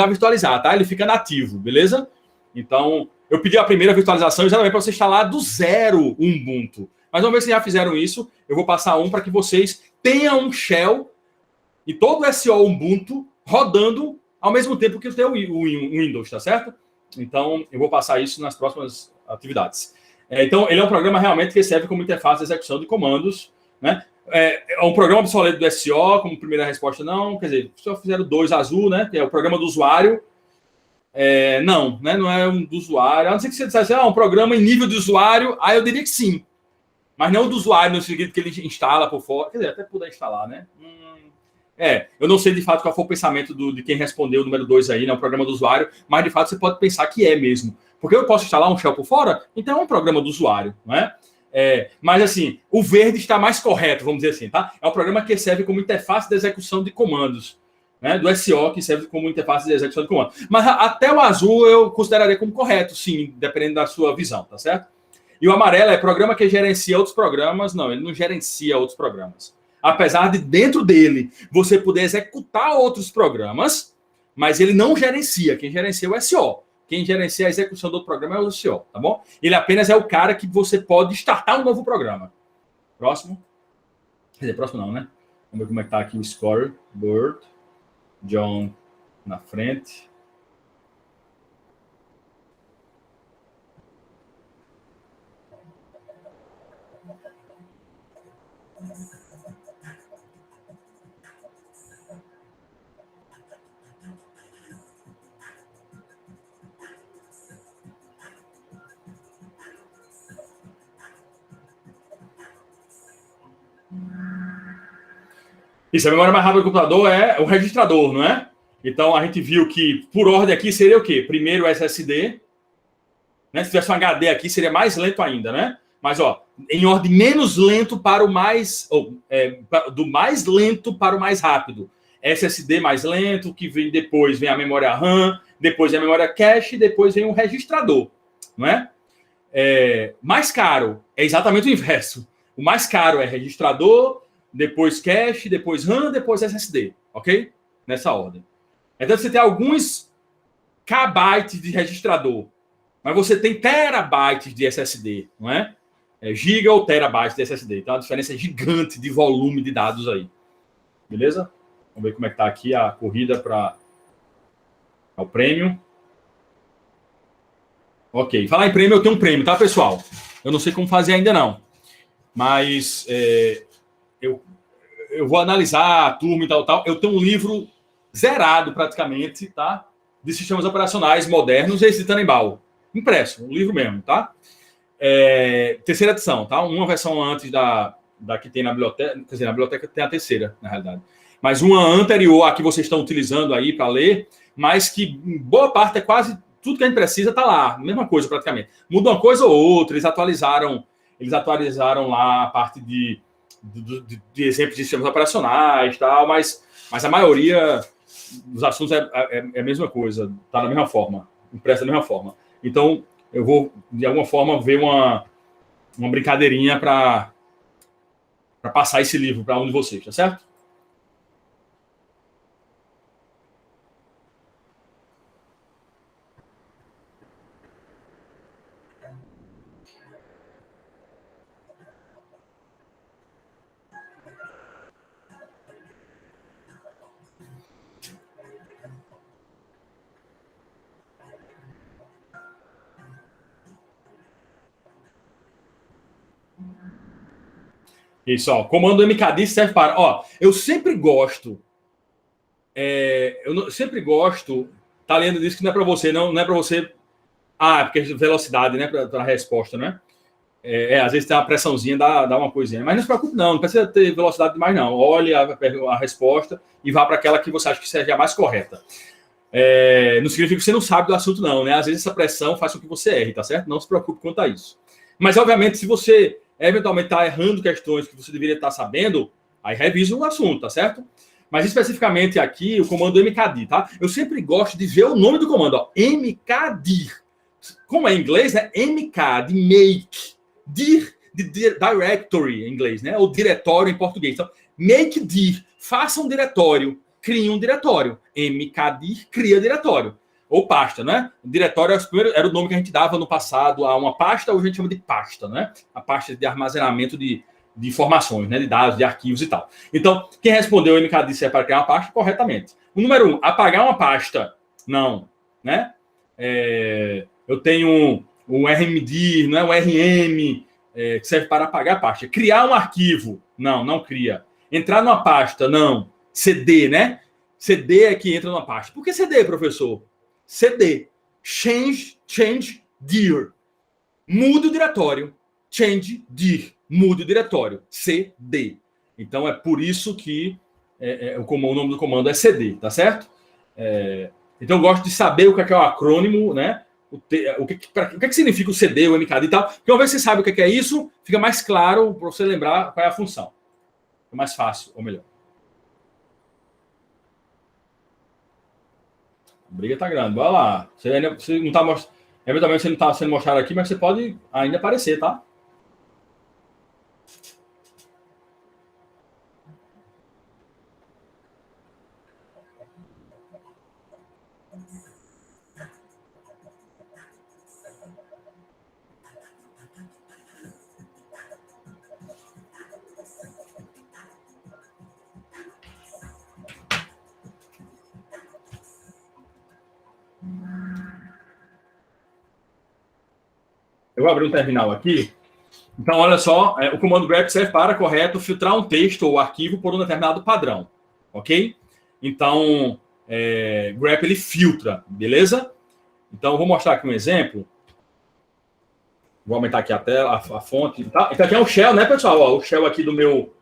virtualizar, tá? Ele fica nativo, beleza? Então, eu pedi a primeira virtualização exatamente para você instalar do zero o Ubuntu. Mas vamos ver se já fizeram isso. Eu vou passar um para que vocês tenham um Shell e todo o SO Ubuntu rodando ao mesmo tempo que o teu Windows, tá certo? Então, eu vou passar isso nas próximas atividades. Então, ele é um programa realmente que serve como interface de execução de comandos, né? É um programa obsoleto do SO, como primeira resposta, não. Quer dizer, só fizeram 2 azul, né? Que é o programa do usuário. Não, né? Não é um do usuário. A não ser que você dissesse, um programa em nível de usuário, aí eu diria que sim. Mas não do usuário, no sentido que ele instala por fora. Quer dizer, até puder instalar, né? Eu não sei de fato qual foi o pensamento de quem respondeu o número 2 aí, né? O programa do usuário, mas de fato você pode pensar que é mesmo. Porque eu posso instalar um shell por fora, então é um programa do usuário, não é? Mas assim, o verde está mais correto, vamos dizer assim, tá? É um programa que serve como interface de execução de comandos, né? Do SO, que serve como interface de execução de comandos. Mas até o azul eu consideraria como correto, sim, dependendo da sua visão, tá certo? E o amarelo é programa que gerencia outros programas. Não, ele não gerencia outros programas. Apesar de dentro dele você poder executar outros programas, mas ele não gerencia. Quem gerencia é o SO. Quem gerencia a execução do programa é o SO, tá bom? Ele apenas é o cara que você pode startar um novo programa. Próximo. Quer dizer, próximo não, né? Vamos ver como é que tá aqui o score. Bird. John na frente. Isso, a memória mais rápida do computador é o registrador, não é? Então, a gente viu que, por ordem aqui, seria o quê? Primeiro o SSD. Né? Se tivesse um HD aqui, seria mais lento ainda, né? Mas, em ordem menos lento para o mais... do mais lento para o mais rápido. SSD mais lento, que vem depois vem a memória RAM, depois vem a memória cache, depois vem o registrador, não é? Mais caro é exatamente o inverso. O mais caro é registrador, depois cache, depois RAM, depois SSD, ok? Nessa ordem. Então você tem alguns kbytes de registrador, mas você tem terabytes de SSD, não é? Giga ou terabytes de SSD. Então a diferença é gigante de volume de dados aí. Beleza? Vamos ver como é que tá aqui a corrida para o prêmio. Ok. Falar em prêmio, eu tenho um prêmio, tá, pessoal? Eu não sei como fazer ainda não. Mas eu vou analisar a turma e tal. Eu tenho um livro zerado praticamente, tá? De sistemas operacionais modernos, esse de Tannenbaum. Impresso, um livro mesmo, tá? Terceira edição, tá? Uma versão antes da que tem na biblioteca. Quer dizer, na biblioteca tem a terceira, na realidade. Mas uma anterior a que vocês estão utilizando aí para ler, mas que boa parte é quase tudo que a gente precisa tá lá. Mesma coisa, praticamente. Muda uma coisa ou outra, eles atualizaram lá a parte de exemplos de sistemas operacionais e tal, mas a maioria dos assuntos é a mesma coisa, tá da mesma forma, impressa da mesma forma. Então, eu vou, de alguma forma, ver uma brincadeirinha para passar esse livro para um de vocês, tá certo? Isso, comando MKD serve para... eu sempre gosto... sempre gosto... Tá lendo disso que não é para você, não é para você... porque velocidade, né? Para a resposta, né? Às vezes tem uma pressãozinha, dá uma coisinha. Mas não se preocupe, não precisa ter velocidade demais, não. Olhe a resposta e vá para aquela que você acha que seja a mais correta. Não significa que você não sabe do assunto, não, né? Às vezes essa pressão faz com que você erre, tá certo? Não se preocupe quanto a isso. Mas, obviamente, se você eventualmente está errando questões que você deveria estar sabendo, aí revisa o assunto, tá certo? Mas especificamente aqui, o comando MKDIR, tá? Eu sempre gosto de ver o nome do comando, MKDIR. Como é em inglês, né? MK, de make. DIR, de directory em inglês, né? Ou diretório em português. Então, make dir, faça um diretório, crie um diretório. MKDIR, cria diretório. Ou pasta, né? Diretório era o nome que a gente dava no passado a uma pasta, hoje a gente chama de pasta, né? A pasta de armazenamento de de informações, né, de dados, de arquivos e tal. Então, quem respondeu o MKD serve para criar uma pasta corretamente. O número 1, apagar uma pasta. Não, né? Eu tenho o RMD, não é o RM, que serve para apagar a pasta. Criar um arquivo. Não, não cria. Entrar numa pasta, não. CD, né? CD é que entra numa pasta. Por que CD, professor? CD. Change dir. Mude o diretório. Change dir. Mude o diretório. CD. Então, é por isso que o nome do comando é CD, tá certo? Então, eu gosto de saber o que é o acrônimo, né? O que significa o CD, o MKD e tal. Porque uma vez que você sabe o que é isso, fica mais claro para você lembrar qual é a função. É mais fácil, ou melhor. A briga tá grande, bora lá. Você não tá mostrando. Eventualmente você não tá sendo mostrado aqui, mas você pode ainda aparecer, tá? Eu vou abrir um terminal aqui. Então, olha só, o comando grep serve para, correto, filtrar um texto ou arquivo por um determinado padrão, ok? Então, grep ele filtra, beleza? Então, eu vou mostrar aqui um exemplo. Vou aumentar aqui a tela, a fonte. Tá? Então, aqui é o shell, né, pessoal? Ó, o shell aqui do meu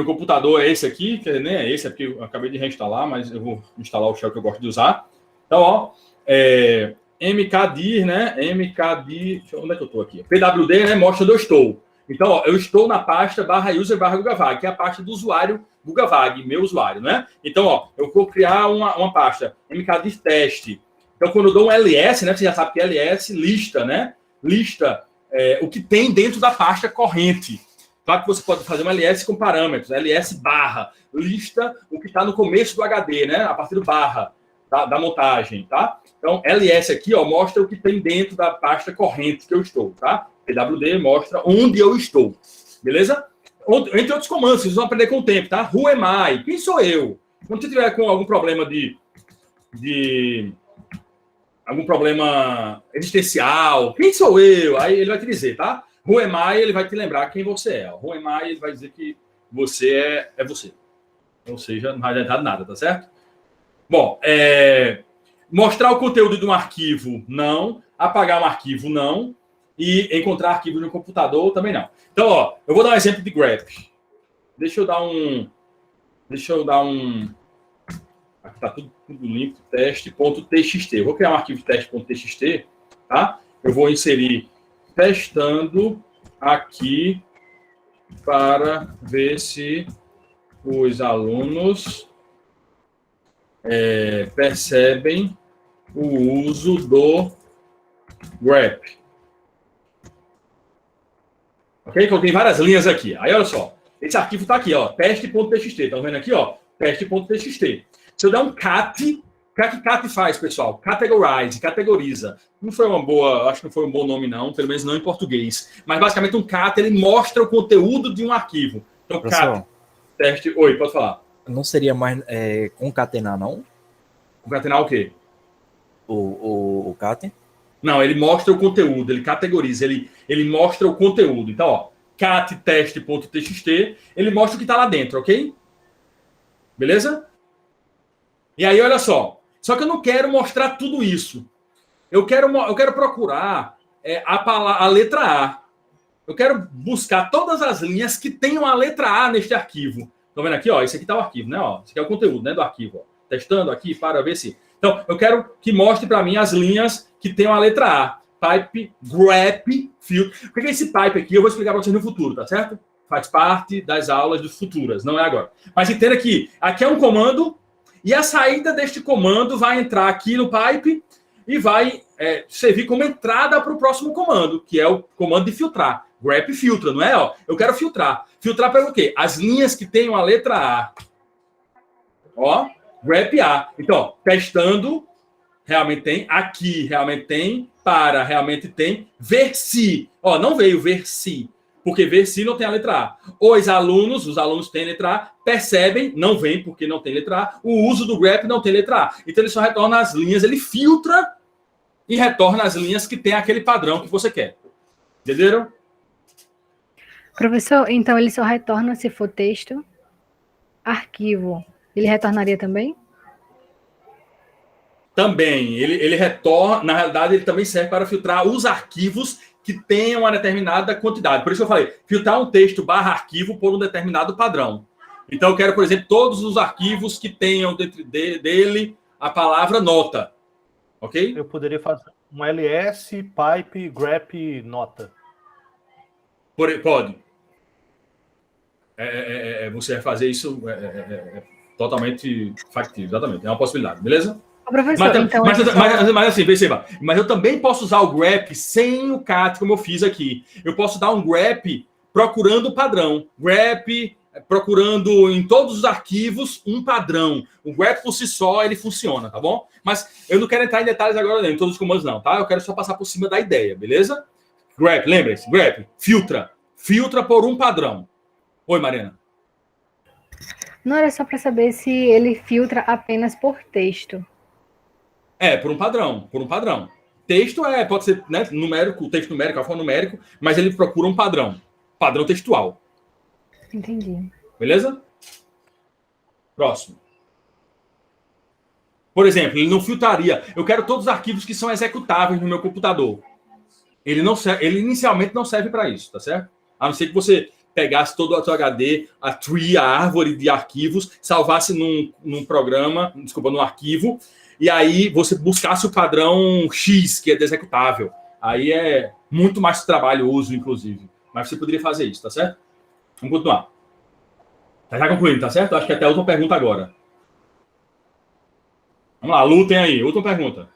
computador é esse aqui, que nem é esse, é porque eu acabei de reinstalar, mas eu vou instalar o shell que eu gosto de usar. Então, ó, mkdir, né? Mkdir. Onde é que eu estou aqui? PWD, né? Mostra onde eu estou. Então, ó, eu estou na pasta /user/GugaVag, que é a pasta do usuário GugaVag, meu usuário, né? Então, ó, eu vou criar uma pasta mkdir teste. Então, quando eu dou um ls, né? Você já sabe que ls lista, né? Lista o que tem dentro da pasta corrente. Claro que você pode fazer um ls com parâmetros, ls barra, lista o que está no começo do HD, né? A partir do barra da montagem, tá? Então, ls aqui, ó, mostra o que tem dentro da pasta corrente que eu estou, tá? pwd mostra onde eu estou, beleza? Entre outros comandos, vocês vão aprender com o tempo, tá? Who am I? Quem sou eu? Quando você tiver com algum problema algum problema existencial, quem sou eu? Aí ele vai te dizer, tá? Who am I? Ele vai te lembrar quem você é. Who am I? Ele vai dizer que você é você. Ou seja, não vai adiantar nada, tá certo? Bom, mostrar o conteúdo de um arquivo, não. Apagar um arquivo, não. E encontrar arquivo no computador, também não. Então, ó, eu vou dar um exemplo de grep. Deixa eu dar um... Aqui tá tudo limpo, teste.txt. Eu vou criar um arquivo de teste.txt, tá? Eu vou inserir testando aqui para ver se os alunos percebem o uso do grep. Ok? Coloquei várias linhas aqui. Aí, olha só. Esse arquivo está aqui, ó. Teste.txt. Estão vendo aqui, ó? Teste.txt. Se eu der um cat, o que a cat faz, pessoal? Categorize, categoriza. Não foi uma boa, acho que não foi um bom nome, não. Pelo menos não em português. Mas, basicamente, um cat, ele mostra o conteúdo de um arquivo. Então, cat, teste... Oi, pode falar. Não seria mais concatenar, não? Concatenar o quê? O cat? Não, ele mostra o conteúdo, ele categoriza, ele mostra o conteúdo. Então, ó, cat teste.txt, ele mostra o que está lá dentro, ok? Beleza? E aí, olha só. Só que eu não quero mostrar tudo isso. Eu quero procurar a letra A. Eu quero buscar todas as linhas que tenham a letra A neste arquivo. Estão vendo aqui? Ó, esse aqui está o arquivo, né? Ó, esse aqui é o conteúdo, né, do arquivo. Ó. Testando aqui para ver se... Então, eu quero que mostre para mim as linhas que tenham a letra A. Pipe, grep, filtro. O que é esse pipe aqui? Eu vou explicar para vocês no futuro, tá certo? Faz parte das aulas dos futuras, não é agora. Mas entenda que aqui é um comando e a saída deste comando vai entrar aqui no pipe e vai servir como entrada para o próximo comando, que é o comando de filtrar. Grep filtra, não é? Ó, eu quero filtrar. Filtrar pelo quê? As linhas que tenham a letra A. Ó, grep A. Então, ó, testando, realmente tem. Aqui, realmente tem. para realmente tem ver-se. Ó, não veio ver-se, porque ver-se não tem a letra A. Os alunos têm letra A, percebem, não vem porque não tem letra A. O uso do grep não tem letra A. Então ele só retorna as linhas, ele filtra e retorna as linhas que tem aquele padrão que você quer. Entenderam? Professor, então ele só retorna se for texto. Arquivo, ele retornaria também? Também, ele retorna, na realidade, ele também serve para filtrar os arquivos que tenham uma determinada quantidade. Por isso que eu falei, filtrar um texto / arquivo por um determinado padrão. Então, eu quero, por exemplo, todos os arquivos que tenham dentro dele a palavra nota. Ok? Eu poderia fazer um ls, pipe, grep, nota. Pode. Você vai fazer isso totalmente factível, exatamente. É uma possibilidade, beleza? Professor, mas assim, perceba. Mas eu também posso usar o grep sem o cat, como eu fiz aqui. Eu posso dar um grep procurando o padrão. Grep procurando em todos os arquivos um padrão. O grep por si só, ele funciona, tá bom? Mas eu não quero entrar em detalhes agora, em todos os comandos não, tá? Eu quero só passar por cima da ideia, beleza? Grep, lembre-se, grep, filtra. Filtra por um padrão. Oi, Mariana. Não era só para saber se ele filtra apenas por texto. Por um padrão. Texto pode ser, né, numérico, texto numérico, alfanumérico, mas ele procura um padrão textual. Entendi. Beleza? Próximo. Por exemplo, ele não filtraria. Eu quero todos os arquivos que são executáveis no meu computador. Ele inicialmente não serve para isso, tá certo? A não ser que você pegasse todo o seu HD, a árvore de arquivos, salvasse num arquivo, e aí você buscasse o padrão X, que é de executável. Aí é muito mais trabalhoso, inclusive. Mas você poderia fazer isso, tá certo? Vamos continuar. Tá já concluindo, tá certo? Acho que até a última pergunta agora. Vamos lá, lutem aí. Última pergunta.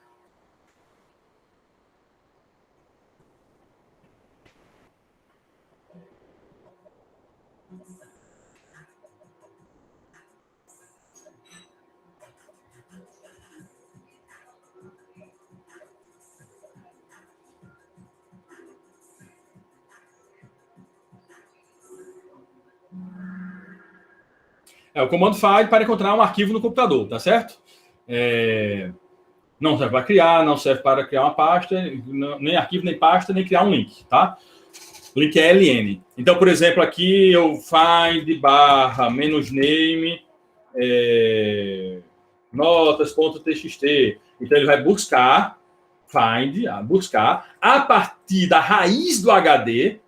O comando find para encontrar um arquivo no computador, tá certo? Não serve para criar, não serve para criar uma pasta, nem arquivo, nem pasta, nem criar um link, tá? Link é ln. Então, por exemplo, aqui eu find --name notas.txt. Então, ele vai buscar a partir da raiz do HD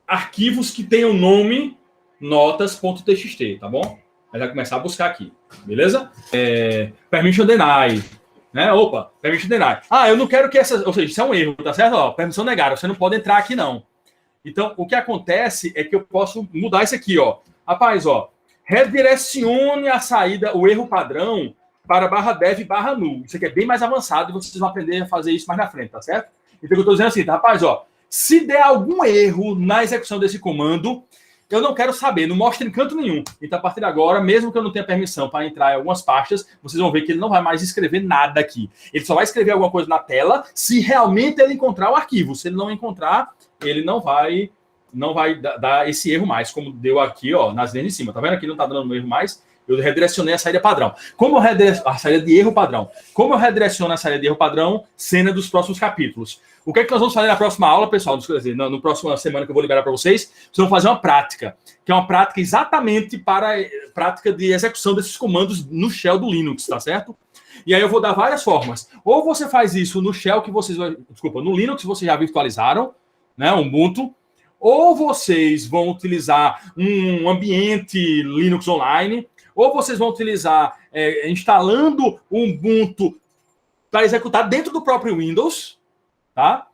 arquivos que tenham nome notas.txt, tá bom? Aí vai começar a buscar aqui, beleza? Permission deny, né? Opa, permission deny. Eu não quero que essas... Ou seja, isso é um erro, tá certo? Ó, permissão negada, você não pode entrar aqui, não. Então, o que acontece é que eu posso mudar isso aqui, ó. Rapaz, ó, redirecione a saída, o erro padrão, para /dev /null. Isso aqui é bem mais avançado e vocês vão aprender a fazer isso mais na frente, tá certo? Então, eu tô dizendo assim, tá, rapaz, ó, se der algum erro na execução desse comando, eu não quero saber, não mostra em canto nenhum. Então, a partir de agora, mesmo que eu não tenha permissão para entrar em algumas pastas, vocês vão ver que ele não vai mais escrever nada aqui. Ele só vai escrever alguma coisa na tela se realmente ele encontrar o arquivo. Se ele não encontrar, ele não vai dar esse erro mais, como deu aqui, ó, nas linhas de cima. Tá vendo? Aqui não tá dando erro mais. Eu redirecionei a saída padrão. A saída de erro padrão. Como eu redireciono a saída de erro padrão? Cena dos próximos capítulos. O que é que nós vamos fazer na próxima aula, pessoal? Na próxima semana que eu vou liberar para vocês, vocês vão fazer uma prática, que é uma prática exatamente para prática de execução desses comandos no shell do Linux, tá certo? E aí eu vou dar várias formas. Ou você faz isso no shell que vocês... no Linux vocês já virtualizaram, né, Ubuntu, ou vocês vão utilizar um ambiente Linux online, ou vocês vão utilizar instalando o Ubuntu para executar dentro do próprio Windows, tá?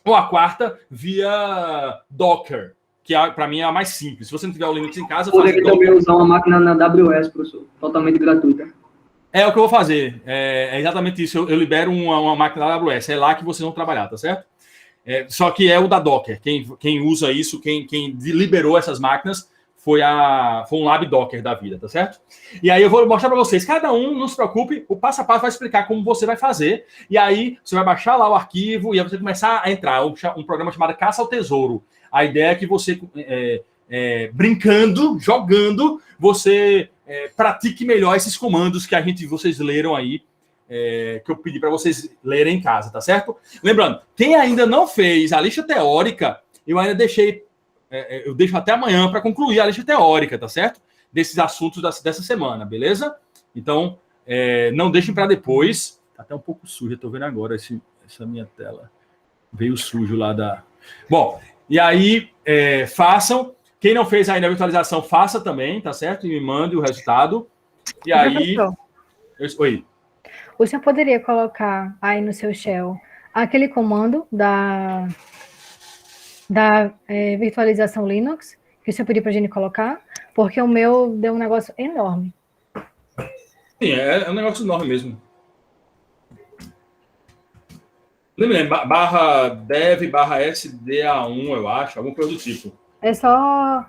Ou a quarta, via Docker, que para mim é a mais simples. Se você não tiver o Linux em casa... Poderia também usar uma máquina na AWS, professor, totalmente gratuita. É o que eu vou fazer. É exatamente isso. Eu libero uma máquina da AWS. É lá que vocês vão trabalhar, tá certo? Só que é o da Docker. Quem usa isso, quem liberou essas máquinas foi um Lab Docker da vida, tá certo? E aí eu vou mostrar para vocês, cada um, não se preocupe, o passo a passo vai explicar como você vai fazer, e aí você vai baixar lá o arquivo e aí você começar a entrar, um programa chamado Caça ao Tesouro. A ideia é que você, brincando, jogando, você pratique melhor esses comandos que vocês leram aí, que eu pedi para vocês lerem em casa, tá certo? Lembrando, quem ainda não fez a lista teórica, eu ainda eu deixo até amanhã para concluir a lista teórica, tá certo? Desses assuntos dessa semana, beleza? Então, não deixem para depois. Tá até um pouco sujo, eu tô vendo agora essa minha tela. Veio sujo lá da... Bom, e aí, façam. Quem não fez ainda a virtualização, faça também, tá certo? E me mande o resultado. E aí... Oi. O senhor poderia colocar aí no seu shell aquele comando da virtualização Linux, que o senhor pediu para a gente colocar, porque o meu deu um negócio enorme. Sim, é um negócio enorme mesmo. Lembra, /dev/sda1, eu acho, alguma coisa do tipo. É só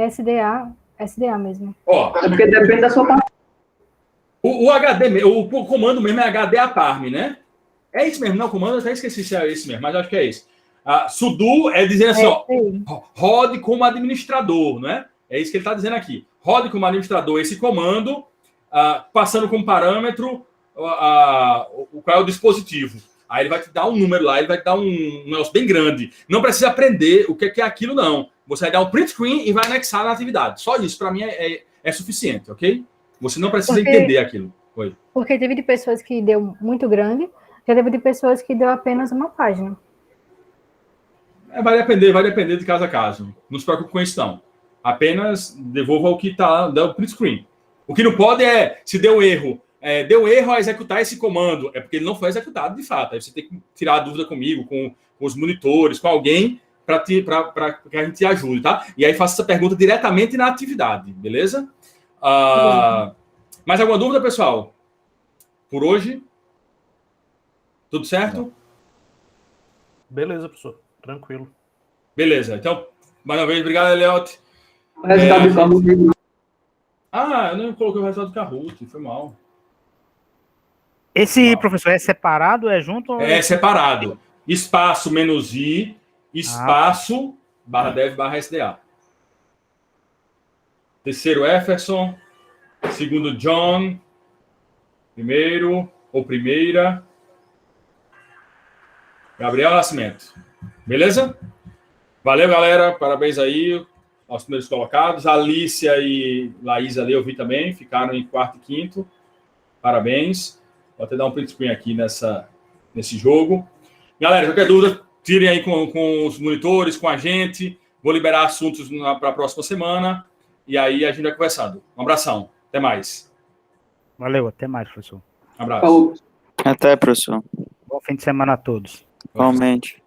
SDA mesmo. Ó, É porque depende da sua parte. o HD, o comando mesmo é HDAParm, né? É isso mesmo, não, o comando eu até esqueci se é esse mesmo, mas acho que é isso. Sudo é dizendo assim, rode como administrador, né? É isso que ele está dizendo aqui. Rode como administrador esse comando, passando como parâmetro qual é o dispositivo. Aí ele vai te dar um número lá, ele vai te dar um negócio bem grande. Não precisa aprender o que é aquilo, não. Você vai dar um print screen e vai anexar na atividade. Só isso, para mim, é suficiente, ok? Você não precisa entender aquilo. Oi. Porque teve de pessoas que deu muito grande, já teve de pessoas que deu apenas uma página. Vai depender de caso a caso. Não se preocupe com isso, não. Apenas devolva o que está dando print screen. O que não pode se deu erro. Deu erro a executar esse comando. É porque ele não foi executado de fato. Aí você tem que tirar a dúvida comigo, com os monitores, com alguém, para que a gente te ajude, tá? E aí faça essa pergunta diretamente na atividade, beleza? Mais alguma dúvida, pessoal? Por hoje? Tudo certo? Beleza, professor. Tranquilo. Beleza. Então, mais uma vez, obrigado, Eliot. O resultado do Kahoot. Eu não coloquei o resultado do Kahoot, foi mal. Esse, professor, é separado, é junto? É separado. Espaço -i, espaço /dev/sda. Terceiro, Efferson. Segundo, John. Primeiro, ou primeira, Gabriel Nascimento. Beleza? Valeu, galera. Parabéns aí aos primeiros colocados. Alícia e Laís ali eu vi também. Ficaram em quarto e quinto. Parabéns. Vou até dar um print screen aqui nesse jogo. Galera, qualquer dúvida, tirem aí com os monitores, com a gente. Vou liberar assuntos para a próxima semana. E aí a gente vai conversando. Um abração. Até mais. Valeu, até mais, professor. Um abraço. Até, professor. Bom fim de semana a todos. Igualmente.